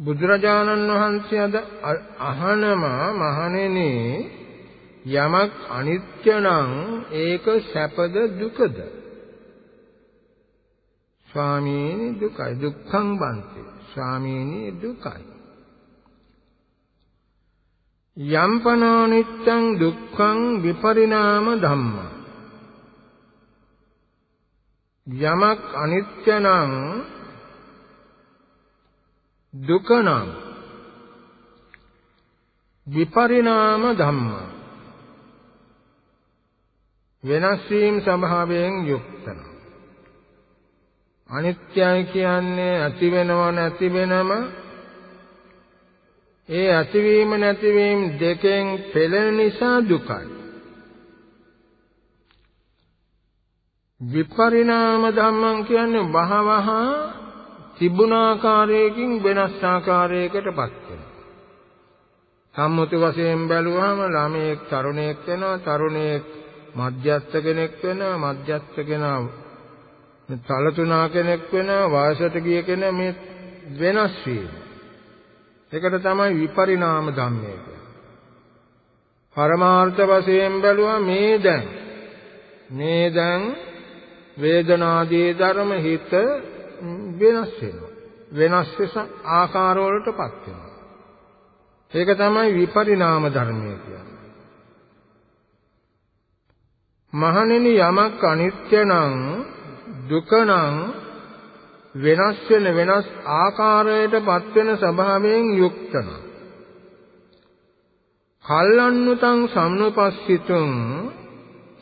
බුදුරජාණන් වහන්සේ අද අහනවා මහණෙනි යමක් අනිත්‍ය නම් ඒක සැපද දුකද? ස්වාමීනි දුකයි. දුක්ඛං බන්ති. ස්වාමීනි දුකයි. යම්පනානිච්ඡං දුක්ඛං විපරිණාම ධම්මා. යමක් අනිත්‍ය නම් දුක නම් විපරිණාම ධම්ම වෙනස් වීම ස්වභාවයෙන් යුක්ත නම් අනිත්‍යයි කියන්නේ ඇති වෙනව නැති වෙනම ඒ ඇතිවීම නැතිවීම දෙකෙන් පෙළෙන නිසා දුකයි. විපරිණාම ධම්මං කියන්නේ වහවහ තිබුණ ආකාරයකින් වෙනස් ආකාරයකටපත් වෙනවා. සම්මුති වශයෙන් බැලුවහම ළමයෙක් තරුණයෙක් වෙනවා, තරුණයෙක් මධ්‍යස්ථ කෙනෙක් වෙනවා, මධ්‍යස්ථ කෙනා තලතුණා කෙනෙක් වෙනවා, වයසට ගිය කෙනා මේ වෙනස් වීම. ඒකට තමයි විපරිණාම ධම්මය කියන්නේ. පරමාර්ථ වශයෙන් බැලුවා මේ දැන් වේදනාදී ධර්ම හිත වෙනස් වෙනවා. වෙනස් ආකාර වලටපත් වෙනවා. ඒක තමයි විපරිණාම ධර්මය කියන්නේ. මහණෙනි යමක් අනිත්‍ය නම් දුක නම් වෙනස් වෙන වෙනස් ආකාරයටපත් වෙන ස්වභාවයෙන් යුක්ත නම් කල්ලන්නුතං සම්නුපස්සිතුං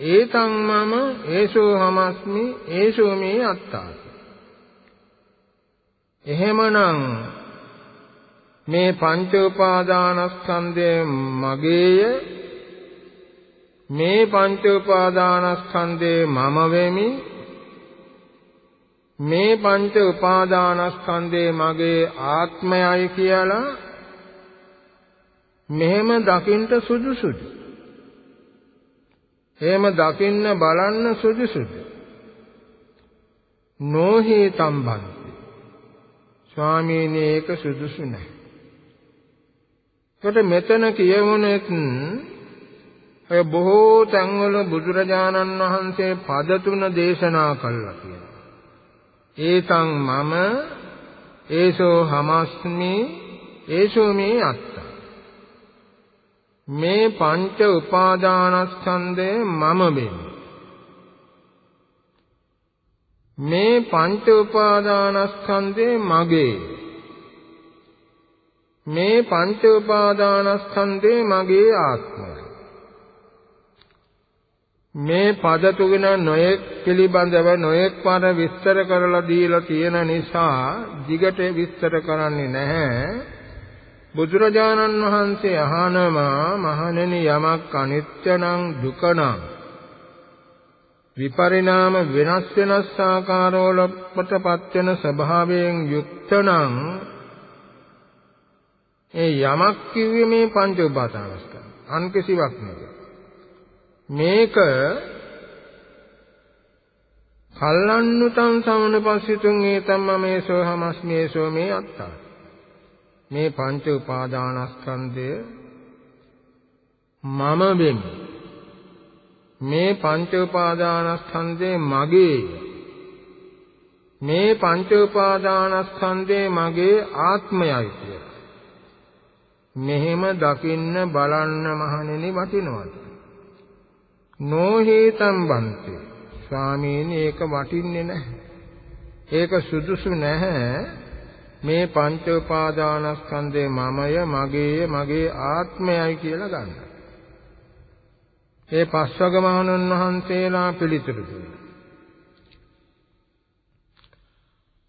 ඒතං මම ඒසෝ හමස්මි ඒසෝ මේ අත්තාති. එහෙමනම් මේ පංච උපාදානස්කන්ධය මගේය, මේ පංච උපාදානස්කන්ධය මම වෙමි, මේ පංච උපාදානස්කන්ධය මගේ ආත්මයයි කියලා මෙහෙම දකින්න සුදුසුද? එහෙම දකින්න බලන්න සුදුසුද? නොහි තම්බන්ති. ස්වාමීනි ඒක සුදුසු නැහැ. කොට මෙතන කියවුනෙත් ඔය බොහෝ තැන්වල බුදුරජාණන් වහන්සේ පද තුන දේශනා කළා කියලා. ඒතං මම ඒසෝ හමස්මි ඒසෝ මේ අත්තා. මේ පංච උපාදානස්කන්ධය මම වෙමි. මේ පංච උපාදානස්කන්ධය මගේ. මේ පංච උපාදානස්කන්ධය මගේ ආත්මයයි. මේ පද තුන නොයෙක් පිළිබඳව නොයෙක් පාර විස්තර කරලා දීලා තියෙන නිසා දිගට විස්තර කරන්නේ නැහැ. බුදුරජාණන් වහන්සේ අහනවා මහණෙනි යමක් අනිත්‍ය නම් දුක නම් විපරිණාම වෙනස් වෙනස් ආකාරවලටපත් වෙන ස්වභාවයෙන් යුක්ත නම් ඒ යමක් කිව්වේ මේ පංච උපාදානස්කන්ධ අන් කිසිවක් නෙවෙයි. මේක කල්ලන්නුතං සමනුපස්සිතුං ඒතම් මමේසෝ හමස්මේසෝ මේ අත්තා. මේ පංච උපාදානස්කන්ධය මම වෙමි. මේ පංච උපාදානස්කන්ධය මගේ. මේ පංච උපාදානස්කන්ධය මගේ ආත්මයයි කියලා. මෙහෙම දකින්න බලන්න මහණෙනි වටිනවද? නොහේතම් බන්ති. ස්වාමීනි ඒක වටින්නේ නැහැ. ඒක සුදුසු නැහැ. මේ පංච උපාදානස්කන්ධය මමය, මගේය, මගේ ආත්මයයි කියලා ගන්න. ඒ පස්වග මහණුන් වහන්සේලා පිළිතුරු දුන්නා.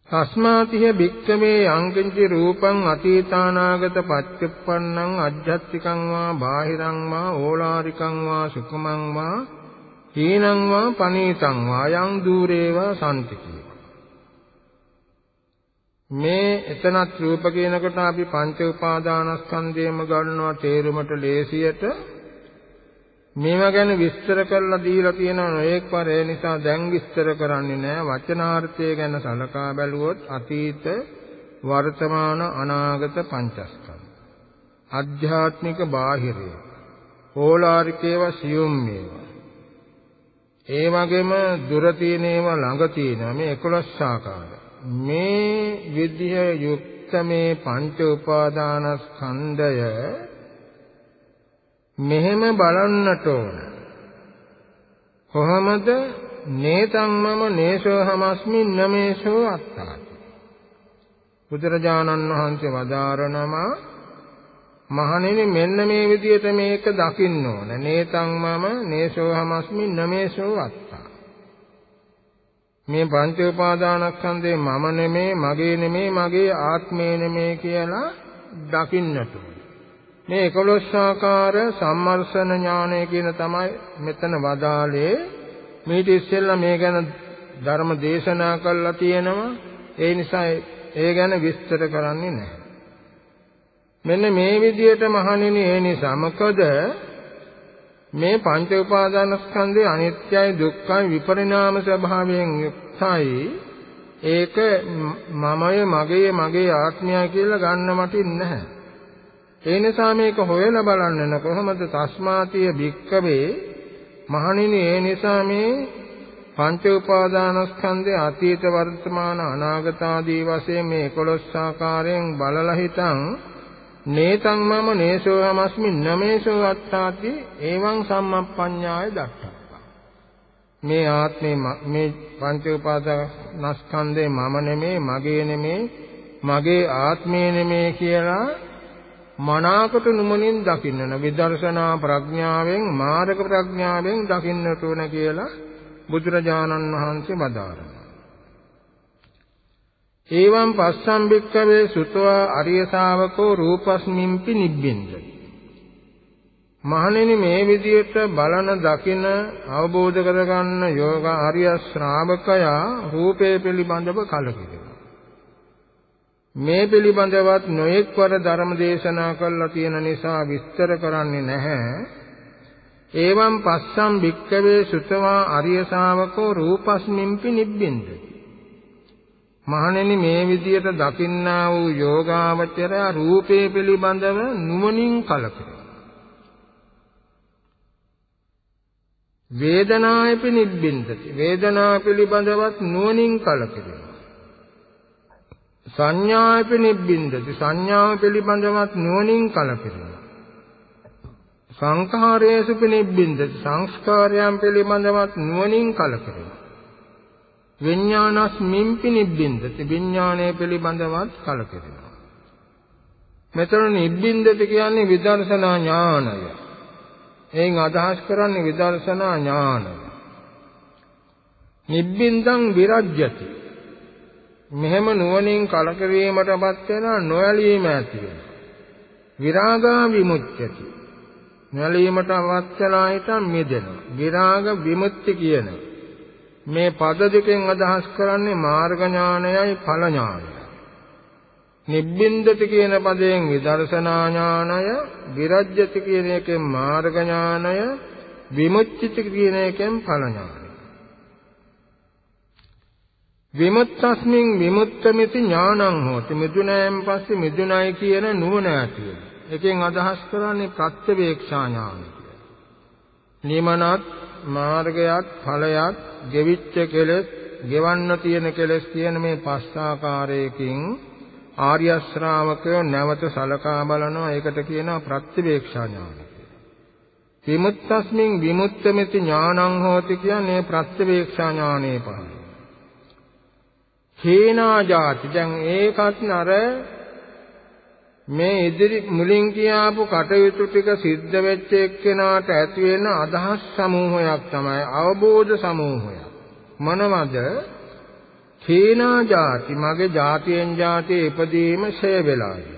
තස්මාතිහ භික්ඛවේ යංකින්චි රූපං අතීතානාගත පච්චුප්පන්නං අජ්ජත්තිකං වා බාහිරං වා ඕලාරිකං වා සුඛමං වා හීනං වා පනීතං වා යං දූරේවා සම්තිකේ. මේ එතනත් රූප කියනකොට අපි පංච උපාදානස්කන්ධයම ගන්නවා තේරුමට ලේසියට. මේවා ගැන විස්තර කරලා දීලා තියෙනවා ඒක් පාර. ඒ නිසා දැන් විස්තර කරන්නේ නැහැ. වචනාර්ථය ගැන සලකා බැලුවොත් අතීත වර්තමාන අනාගත පංචස්කන්ධ. අධ්‍යාත්මික බාහිරය. ඕලාරිකේව සියුම් මේවා. ඒ වගේම දුර තියෙන ඒවා ළඟ තියෙනවා. මේ 11 ආකාරය. මේ විද්‍ය යුක්ත මේ පංච උපාදානස්කන්ධය මෙහෙම බලන්නට ඕන. කොහොමද? නේතං මම නේසෝ හමස්මි නමේසෝ අත්තාති. බුදුරජාණන් වහන්සේ වදාරනවා මහණෙනි මෙන්න මේ විදියට මේක දකින්න ඕන. නේතං මම නේසෝ හමස්මි නමේසෝ අත්තා. මේ පංච උපාදානස්කන්ධේ මම නෙමේ, මගේ නෙමේ, මගේ ආත්මේ නෙමේ කියලා දකින්නට ඕන. මේ 11 ආකාර සම්මර්ෂණ ඥානය කියන තමයි මෙතන වදාලේ. මේක ඉස්සෙල්ලා මේ ගැන ධර්ම දේශනා කළා තියෙනවා. ඒ නිසා ඒ ගැන විස්තර කරන්නේ නැහැ. මෙන්න මේ විදියට මහණෙනි ඒ නිසා මොකද මේ පංච උපාදානස්කන්ධේ අනිත්‍යයි දුක්ඛයි විපරිණාම ස්වභාවයෙන් යුක්තයි. ඒක මමයේ මගේ ආත්මයයි කියලා ගන්න මටින් නැහැ. ඒ නිසා මේක හොයලා බලන්න කොහොමද තස්මාතිය භික්කවේ මහණෙනි ඒ නිසා මේ පංච උපාදානස්කන්ධේ අතීත වර්තමාන අනාගත ආදී වශයෙන් මේ 11 ආකාරයෙන් බලලා හිතන් නේතං මම නේසෝ හමස්මි නමේසෝ අත්තාති එවං සම්මප්පඤ්ඤාය දක්ඛප්පා. මේ ආත්මේ මේ පංච උපාදානස්කන්ධේ මම නෙමේ, මගේ නෙමේ, මගේ ආත්මේ නෙමේ කියලා මනාකට නුමනින් දකින්න විදර්ශනා ප්‍රඥාවෙන් මාර්ග ප්‍රඥාවෙන් දකින්නට ඕන කියලා බුදුරජාණන් වහන්සේ වදාරනවා. ඒවම් පස්සම් භික්ඛවේ සුතවා අරිය ශාවකෝ රූපස්මින්පි නිබ්බින්දති. මහණෙනි මේ විදියට බලන දකින අවබෝධ කරගන්න යෝග ආර්ය ශ්‍රාවකයා රූපේ පිළිබඳව කලකිරෙනවා. මේ පිළිබඳවත් නොඑක් වර ධර්ම දේශනා කළා තියෙන නිසා විස්තර කරන්නේ නැහැ. ඒවම් පස්සම් භික්ඛවේ සුතවා අරිය ශාවකෝ රූපස්මින්පි නිබ්බින්දති. මහණෙනි මේ විදියට දකින්නා වූ යෝගාවචරය රූපේ පිළිබඳව නුවණින් කලකිරෙනවා. වේදනායපි නිබ්බින්දති. වේදනාව පිළිබඳවත් නුවණින් කලකිරෙනවා. සංඥායපි නිබ්බින්දති. සංඥාව පිළිබඳවත් නුවණින් කලකිරෙනවා. සංඛාරයේසුපි නිබ්බින්දති. සංස්කාරයන් පිළිබඳවත් නුවණින් කලකිරෙනවා. විඥානස්මින්පි නිබ්බින්දති. විඥානයේ පිළිබඳවත් කලකිරෙනවා. මෙතන නිබ්බින්දති කියන්නේ විදර්ශනා ඥානය. එයින් අදහස් කරන්නේ විදර්ශනා ඥානය. නිබ්බින්දං විරජ්‍යති. මෙහෙම නුවණින් කලකිරීමටපත් වෙනා නොයලීම ඇති වෙනවා. විරාගා විමුච්ඡති. නොයලීමට අවශ්‍යලායට මිදෙනවා. විරාග විමුක්ති කියන මේ පද දෙකෙන් අදහස් කරන්නේ මාර්ග ඥානයයි ඵල ඥානයයි. නිබ්බින්දති කියන පදයෙන් විදර්ශනා ඥානය, විරජ්‍යති කියන එකෙන් මාර්ග ඥානය, විමුක්ති කියන එකෙන් ඵල ඥානය. විමුක්තස්මින් විමුක්තമിതി ඥානං හෝති. මිදුණයෙන් පස්සේ මිදුණයි කියන නුවණ ඇති වෙන. එකෙන් අදහස් කරන්නේ ප්‍රත්‍යවේක්ෂා ඥානය කියලා. නිමනත් මාර්ගයත් ඵලයත් ගෙවිච්ච කෙලෙස්, ගෙවන්න තියෙන කෙලෙස් කියන මේ පස් ආකාරයකින් ආර්ය ශ්‍රාවකයෝ නැවත සලකා බලනවා. ඒකට කියනවා ප්‍රත්‍යවේක්ෂා ඥානය කියලා. විමුක්තස්මින් විමුක්තമിതി ඥානං හෝති කියන්නේ ප්‍රත්‍යවේක්ෂා ඥානේ පහළ. හේනා ජාති දැන් ඒකත් නර මේ ඉදිරි මුලින් කියාපු කටයුතු ටික සිද්ධ වෙච්ච එක්කෙනාට ඇති වෙන අදහස් සමූහයක් තමයි අවබෝධ සමූහයක්. මොනවද? හේනා ජාති මගේ ජාතියෙන් ජාතිය ඉපදීම ෂය වෙලායි.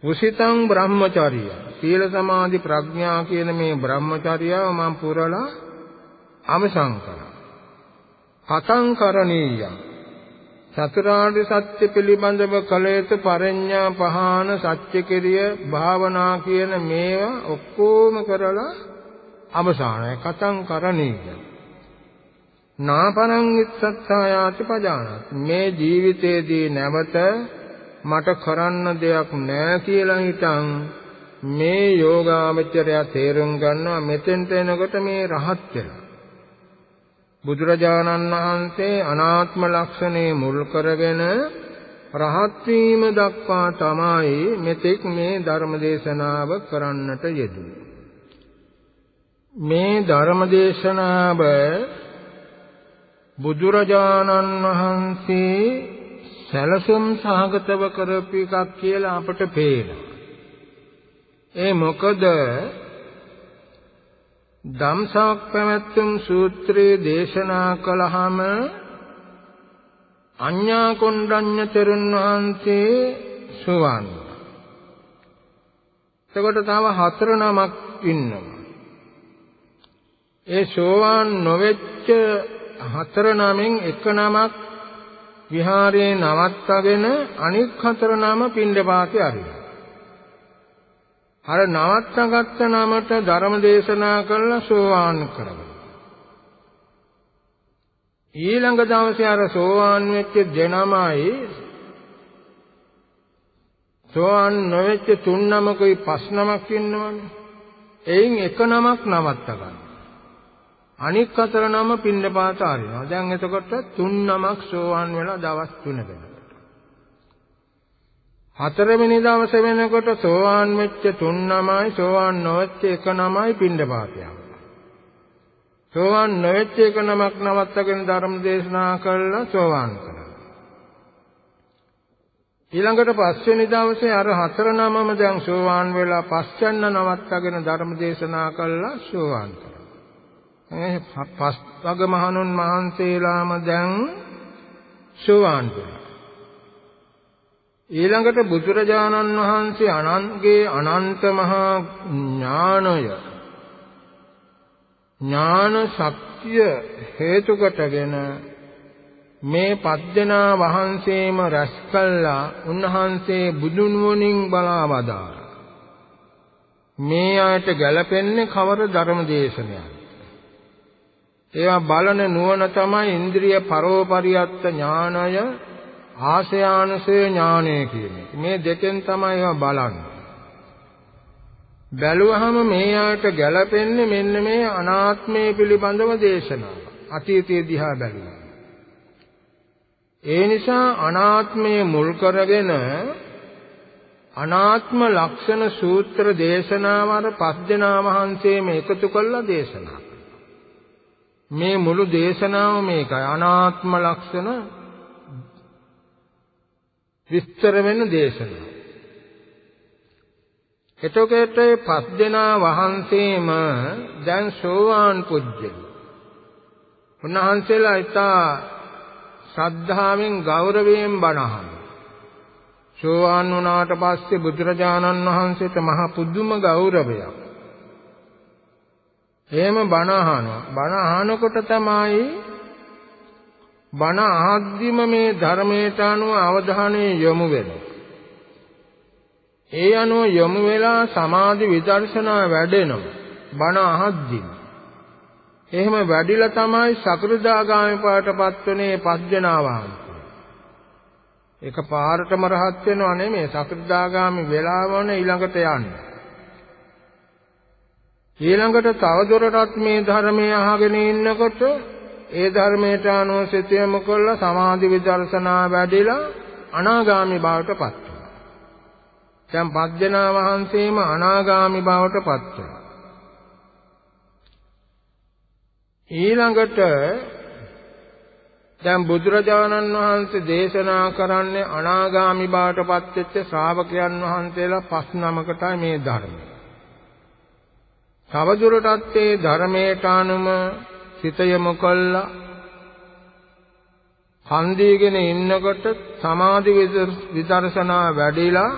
උසිතං බ්‍රහ්මචර්ය සීල සමාධි ප්‍රඥා කියන මේ බ්‍රහ්මචර්යාව මම පුරලා අවසන් කරා. කතං කරණීයං චතුරාර්ය සත්‍ය පිළිබඳව කළ යුතු පරඤ්ඤා පහාන සත්‍ය කිරිය භාවනා කියන මේවා ඔක්කොම කරලා අවසානයි. කතං කරණීය නාපරං ඉස්සත්තායාති පජානාති. මේ ජීවිතයේදී නැවත මට කරන්න දෙයක් නැහැ කියලා හිතන් මේ යෝගාවචරය තේරුම් ගන්නවා. මෙතෙන්ට එනකොට මේ රහත් වෙලා බුදුරජාණන් වහන්සේ අනාත්ම ලක්ෂණේ මුල් කරගෙන රහත් වීම දක්වා තමයි මෙතෙක් මේ ධර්ම දේශනාව කරන්නට යෙදුනේ. මේ ධර්ම දේශනාව බුදුරජාණන් වහන්සේ සැලසුම් සහගතව කරපු එකක් කියලා අපට පේනවා. ඒ මොකද ධම්සක් පැවැත්තුම් සූත්‍රයේ දේශනා කළාම අඤ්ඤා කොණ්ඩඤ්ඤ තෙරුන් වහන්සේ සෝවාන්. එතකොට තව 4 නමක් ඉන්නවා. ඒ සෝවාන් නොවෙච්ච 4 නමින් එක නමක් විහාරේ නවත්තගෙන අනික් 4 නම පිණ්ඩපාතේ අරිනවා. අර නවත්තගත්ත නමට ධර්ම දේශනා කළා සෝවාන් කරගන්න. ඊළඟ දවසේ අර සෝවාන් වෙච්ච දෙනමයි සෝවාන් නොවෙච්ච 3 නමකුයි 5 නමක් ඉන්නවනේ. එයින් එක නමක් නවත්ත ගන්න. අනික් 4 නම පිණ්ඩපාත ආරිනවා. දැන් එතකොට 3 නමක් සෝවාන් වෙලා දවස් 3 වෙනකොට. 4 වෙනි දවසේ වෙනකොට සෝවාන් වෙච්ච 3 නමයි සෝවාන් නොවෙච්ච එක නමයි පිණ්ඩපාත යනවා. සෝවාන් නොවෙච්ච එක නමක් නවත්තගෙන ධර්ම දේශනා කළා සෝවාන් කළා. ඊළඟට 5 වෙනි දවසේ අර 4 නමම දැන් සෝවාන් වෙලා පස්චන්න නවත්තගෙන ධර්ම දේශනා කළා සෝවාන් කළා. පස් වග මහණුන් වහන්සේලාම දැන් සෝවාන් වෙලා. ඊළඟට බුදුරජාණන් වහන්සේ අනන්තගේ අනන්ත මහා ඥාන ශක්තිය හේතු කොටගෙන මේ 5 දෙනා වහන්සේම රැස් කළා. උන්වහන්සේ බුදුන් වුණින් බලා වදාළා. මේ ආයත ගැලපෙන්නේ කවර ධර්ම දේශනයක්ද? ඒවා බලන නුවණ තමයි ඉන්ද්‍රිය පරෝපරියත්ත ඥානය ආශයානුසය ඥානය කියන්නේ. මේ දෙකෙන් තමයි ඒවා බලන්නේ. බැලුවහම මේ ආයත ගැලපෙන්නේ මෙන්න මේ අනාත්මය පිළිබඳව දේශනාව. අතීතයේ දිහා බැලුවා. ඒ නිසා අනාත්මය මුල් කරගෙන අනාත්ම ලක්ෂණ සූත්‍ර දේශනාව අර 5 දෙනා වහන්සේම එකතු කළා දේශනා. මේ මුළු දේශනාව මේකයි අනාත්ම ලක්ෂණ විස්තර වෙන දේශනාව. එතකොට 5 දෙනා වහන්සේම දැන් සෝවාන් පුජ්‍යලු. උන්වහන්සේලා ඉතා ශ්‍රද්ධාවෙන් ගෞරවයෙන් බණ අහනවා. සෝවාන් වුණාට පස්සේ බුදුරජාණන් වහන්සේට මහ පුදුම ගෞරවයක්. එහෙම බණ අහනවා. බණ අහනකොට තමයි බණ අහද්දිම මේ ධර්මයට අනුව අවධානය යොමු වෙනවා. ඒ අනුව යොමු වෙලා සමාධි විදර්ශනා වැඩෙනවා. බණ අහද්දිම. එහෙම වැඩිලා තමයි සකෘදාගාමී පාටපත් වුණේ 5 දෙනා වහන්සේ. එක පාරටම රහත් වෙනව නෙමෙයි සකෘදාගාමී වෙලාවන ඊළඟට යන්නේ. ඊළඟට තවදුරටත් මේ ධර්මය අහගෙන ඉන්නකොට ඒ ධර්මයට අනුව සිත යොමු කළා සමාධි විදර්ශනා වැඩිලා අනාගාමී බවට පත් වෙනවා. දැන් 5 දෙනා වහන්සේම අනාගාමී බවට පත් වෙනවා. ඊළඟට දැන් බුදුරජාණන් වහන්සේ දේශනා කරන්නේ අනාගාමී බවට පත් වෙච්ච ශ්‍රාවකයන් වහන්සේලා 5 නමකටයි මේ ධර්මය. තවදුරටත් මේ ධර්මයට අනුව සිත යොමු කළා හන්දීගෙන ඉන්නකොට සමාධි විදර්ශනා වැඩිලා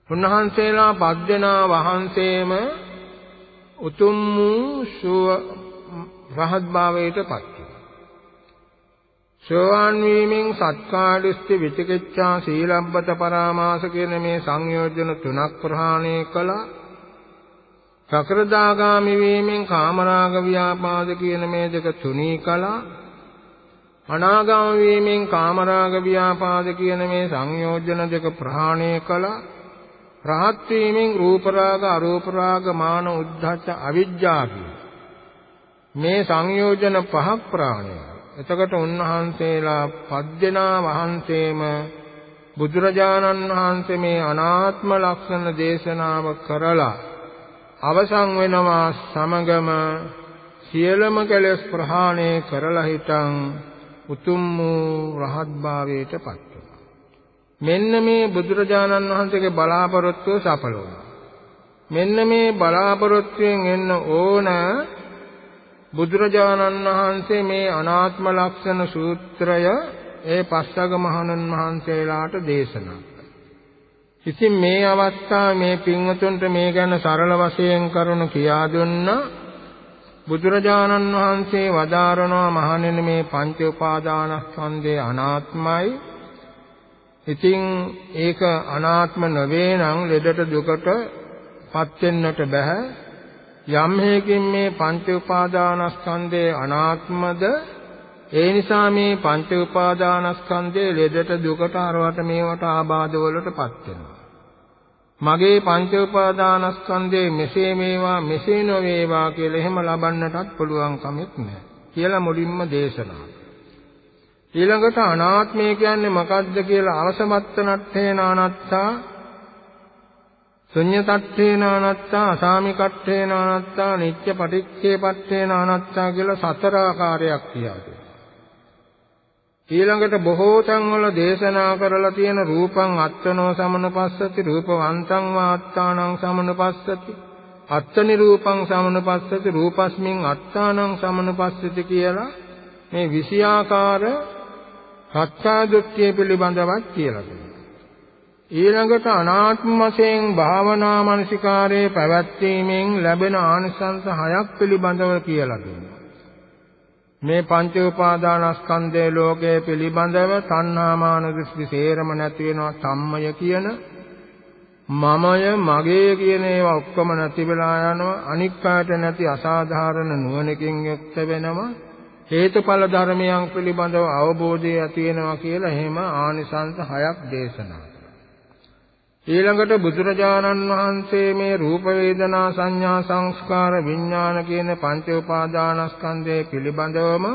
උන්වහන්සේලා 5 දෙනා වහන්සේම උතුම් වූ රහත් භාවයට පත් වුණා. සෝවාන් වීමෙන් සත්කාදිස්ති විචිකිච්ඡා සීලබ්බත පරාමාස කියන මේ සංයෝජන 3ක් ප්‍රහාණය කළා. සකෘදාගාමි වීමෙන් කාමරාග ව්‍යාපාද කියන මේ දෙක තුනී කළා. අනාගාමී වීමෙන් කාමරාග ව්‍යාපාද කියන මේ සංයෝජන දෙක ප්‍රහාණය කළා. රහත් වීමෙන් රූප රාග අරූප රාග මාන උද්ධච්ච අවිජ්ජා මේ සංයෝජන 5ක් ප්‍රහාණය. එතකොට උන්වහන්සේලා 5 දෙනා වහන්සේම බුදුරජාණන් වහන්සේ මේ අනාත්ම ලක්ෂණ දේශනාව කරලා අවසන් වෙනවා සමගම සියලුම කෙලෙස් ප්‍රහාණය කරලා හිටන් උතුම් වූ රහත් භාවයට පත් වෙනවා. මෙන්න මේ බුදුරජාණන් වහන්සේගේ බලාපොරොත්තුව සඵල වුණා. මෙන්න මේ බලාපොරොත්තුවෙන් එන්න ඕන බුදුරජාණන් වහන්සේ මේ අනාත්ම ලක්ෂණ සූත්‍රය ඒ පස්වග මහණන් වහන්සේලාට දේශනා කළා. ඉතින් මේ අවස්ථාවේ මේ පින්වතුන්ට මේ ගැන සරල වශයෙන් කරුණු කියා දුන්නා. බුදුරජාණන් වහන්සේ වදාරනවා මහණෙනි මේ පංච උපාදානස්කන්ධය අනාත්මයි. ඉතින් ඒක අනාත්ම නොවේ නම් ලෙඩට දුකට පත් වෙන්නට බෑ. යම් හේකින් මේ පංච උපාදානස්කන්ධය අනාත්මද ඒ නිසා මේ පංච උපාදානස්කන්ධය ලෙඩට දුකට අරවට මේවට ආබාධ වලට පත් වෙනවා. මගේ පංච උපාදානස්කන්ධේ මෙසේ මේවා මෙසේ නොවේවා කියලා එහෙම ලබන්නටත් පුළුවන් කමක් නැහැ කියලා මුලින්ම දේශනා. ඊළඟට අනාත්මය කියන්නේ මොකක්ද කියලා අවසමත්තනත්තේන අනාත්තා, ශුන්‍යතත්තේන අනාත්තා, අසාමිකත්තේන අනාත්තා, නිච්ච පටිච්චේපත්තේන අනාත්තා කියලා සතර ආකාරයක් කියනවා. ඊළඟට බොහෝ තැන්වල දේශනා කරලා තියෙන රූපං අත්තනෝ සමනුපස්සති, රූපවන්තං වාත්තානං සමනුපස්සති, අත්තනි රූපං සමනුපස්සති, රූපස්මින් අත්තානං සමනුපස්සති කියලා මේ 20 ආකාර සත්‍යාදෘෂ්ටිය පිළිබඳවත් කියලා තියෙනවා. ඊළඟට අනාත්ම වශයෙන් භාවනා මනසිකාරයේ පැවැත්වීමෙන් ලැබෙන ආනිසංස 6ක් පිළිබඳව කියලා දෙනවා. මේ පංච උපාදානස්කන්ධයේ ලෝකයේ පිළිබඳව තණ්හා මාන දෘෂ්ටි සේරම නැති වෙනවා. සම්මය කියන මමය මගේ කියන ඒවා ඔක්කොම නැති වෙලා යනවා. අනික් කාට නැති අසාධාරණ නුවණකින් යුක්ත වෙනවා. හේතුඵල ධර්මයන් පිළිබඳව අවබෝධය ඇති වෙනවා කියලා එහෙම ආනිසංස 6ක් දේශනා කළා. ඊළඟට බුදුරජාණන් වහන්සේ මේ රූප වේදනා සංඥා සංස්කාර විඥාන කියන පංච උපාදානස්කන්ධය පිළිබඳවම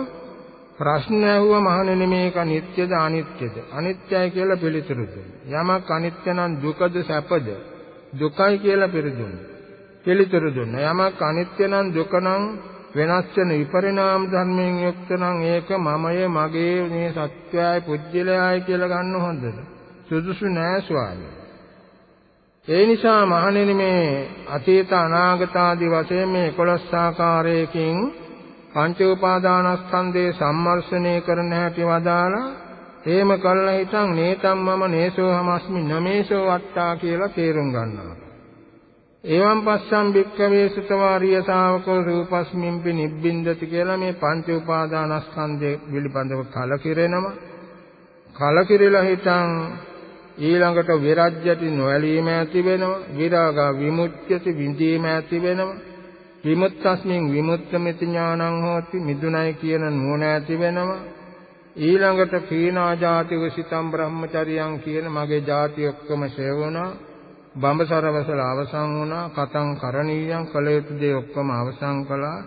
ප්‍රශ්න ඇහුවා මහණෙනි මේක නිට්ටයද අනිත්‍යද? අනිත්‍යයි කියලා පිළිතුරු දුන්නා. යමක් අනිත්‍ය නම් දුකද සැපද? දුකයි කියලා පිළිතුරු දුන්නා. යමක් අනිත්‍ය නම් දුක නම් වෙනස් වෙන විපරිණාම ධර්මයෙන් යුක්ත නම් ඒක මමය මගේ මේ සත්‍යයයි පුජ්‍යලයයි කියලා ගන්න හොඳද? සුදුසු නෑ ස්වාමී. ඒ නිසා මහණෙනි මේ අතීත අනාගත ආදී වශයෙන් මේ 11 ආකාරයකින් පංච උපාදානස්කන්ධේ සම්මර්ෂණය කරන හැටි වදාලා එහෙම කළා හිතන් නේතම් මම නේසෝ හමස්මි නමේසෝ වට්ටා කියලා තේරුම් ගන්නවා. එවං පස්සම් භික්ඛවේ සුතවාරිය ශාවකෝ රූපස්මින්පි නිබ්බින්දති කියලා මේ පංච උපාදානස්කන්ධය පිළිබඳව කලකිරෙනවා. කලකිරලා හිතන් ඊළඟට විරජ්‍යති නොඇලීම ඇති වෙනවා. විරාගා විමුච්ඡති විඳීම ඇති වෙනවා. විමුක්තස්මින් විමුක්තමිත ඥානං හෝති මිදුණයි කියන නුවණ ඇති වෙනවා. ඊළඟට කීනා ජාති වසිතම් බ්‍රහ්මචරියං කියන මගේ ජාති ඔක්කොම ෂේ වුණා. බඹසරවසල අවසන් වුණා. කතං කරණීයං කළ යුතු දේ ඔක්කොම අවසන් කළා.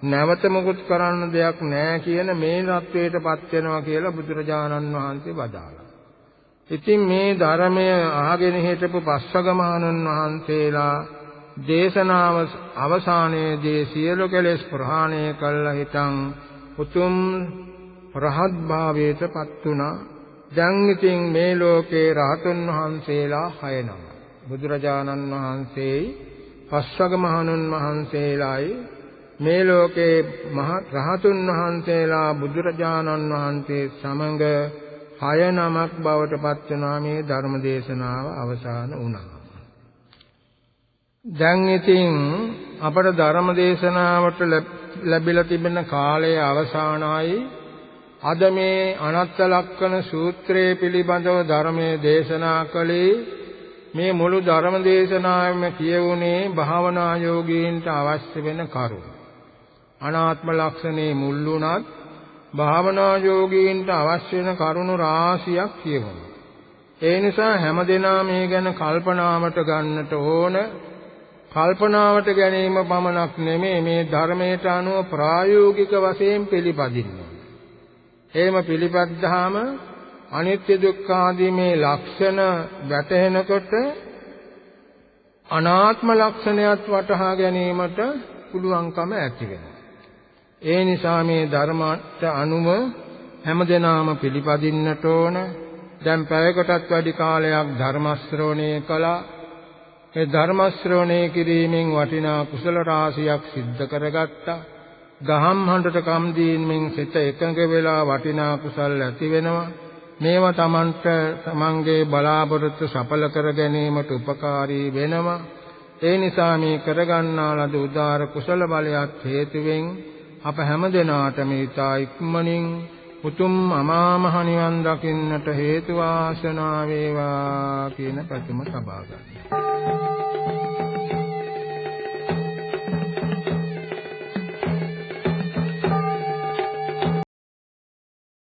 නැවත මොකුත් කරන්න දෙයක් නැහැ කියන මේ தത്വයටපත් වෙනවා කියලා බුදුරජාණන් වහන්සේ වදාළා. ඉතින් මේ ධර්මය අහගෙන හිටපු පස්වග මහණන් වහන්සේලා දේශනාව අවසානයේදී සියලු කෙලෙස් ප්‍රහාණය කළා හිටන් උතුම් රහත් භාවයටපත් වුණා. දැන් ඉතින් මේ ලෝකේ රහතුන් වහන්සේලා 6 නම. බුදුරජාණන් වහන්සේයි පස්වග මහණන් වහන්සේලායි මේ ලෝකේ මහ රහතුන් වහන්සේලා බුදුරජාණන් වහන්සේ සමඟ 6 නමක් බවට පත් වෙනා මේ ධර්ම දේශනාව අවසන් වුණා. දැන් ඉතින් අපට ධර්ම දේශනාවට ලැබිලා තිබෙන කාලය අවසానයි. අද මේ අනත්ත ලක්ෂණ සූත්‍රයේ පිළිබඳව ධර්මයේ දේශනා කළේ මේ මුළු ධර්ම දේශනාවෙම කියවුනේ භාවනා යෝගීන්ට අවශ්‍ය වෙන කරුණු. අනාත්ම ලක්ෂණේ මුල් වුණත් භාවනා යෝගීන්ට අවශ්‍ය වෙන කරුණු රාශියක් කියවනවා. ඒ නිසා හැමදෙනා මේ ගැන කල්පනාවට ගන්නට ඕන. කල්පනාවට ගැනීම පමණක් නෙමෙයි මේ ධර්මයට අනුව ප්‍රායෝගික වශයෙන් පිළිපදින්න ඕන. එහෙම පිළිපද්දාම අනිත්‍ය දුක්ඛ ආදී මේ ලක්ෂණ වැටහෙනකොට අනාත්ම ලක්ෂණයත් වටහා ගැනීමට පුළුවන්කම ඇති වෙනවා. ඒ නිසා මේ ධර්මයට අනුව හැමදෙනාම පිළිපදින්නට ඕන. දැන් පැයකටත් වැඩි කාලයක් ධර්ම ශ්‍රවණය කළා. ඒ ධර්ම ශ්‍රවණය කිරීමෙන් වටිනා කුසල රාශියක් සිද්ධ කරගත්තා. ගහම් හඬට කම් දීමෙන් සිත එකඟ වෙලා වටිනා කුසල් ඇති වෙනවා. මේවා තමන්ගේ බලාපොරොත්තු සඵල කර ගැනීමට උපකාරී වෙනවා. ඒ නිසා මේ කරගන්නා ලද උදාර කුසල බලයත් හේතුවෙන් අප හැමදෙනාටම ඊතා ඉක්මනින් උතුම් අමා මහ නිවන් දකින්නට හේතු වාසනා වේවා කියන ප්‍රතිම සබා ගන්න.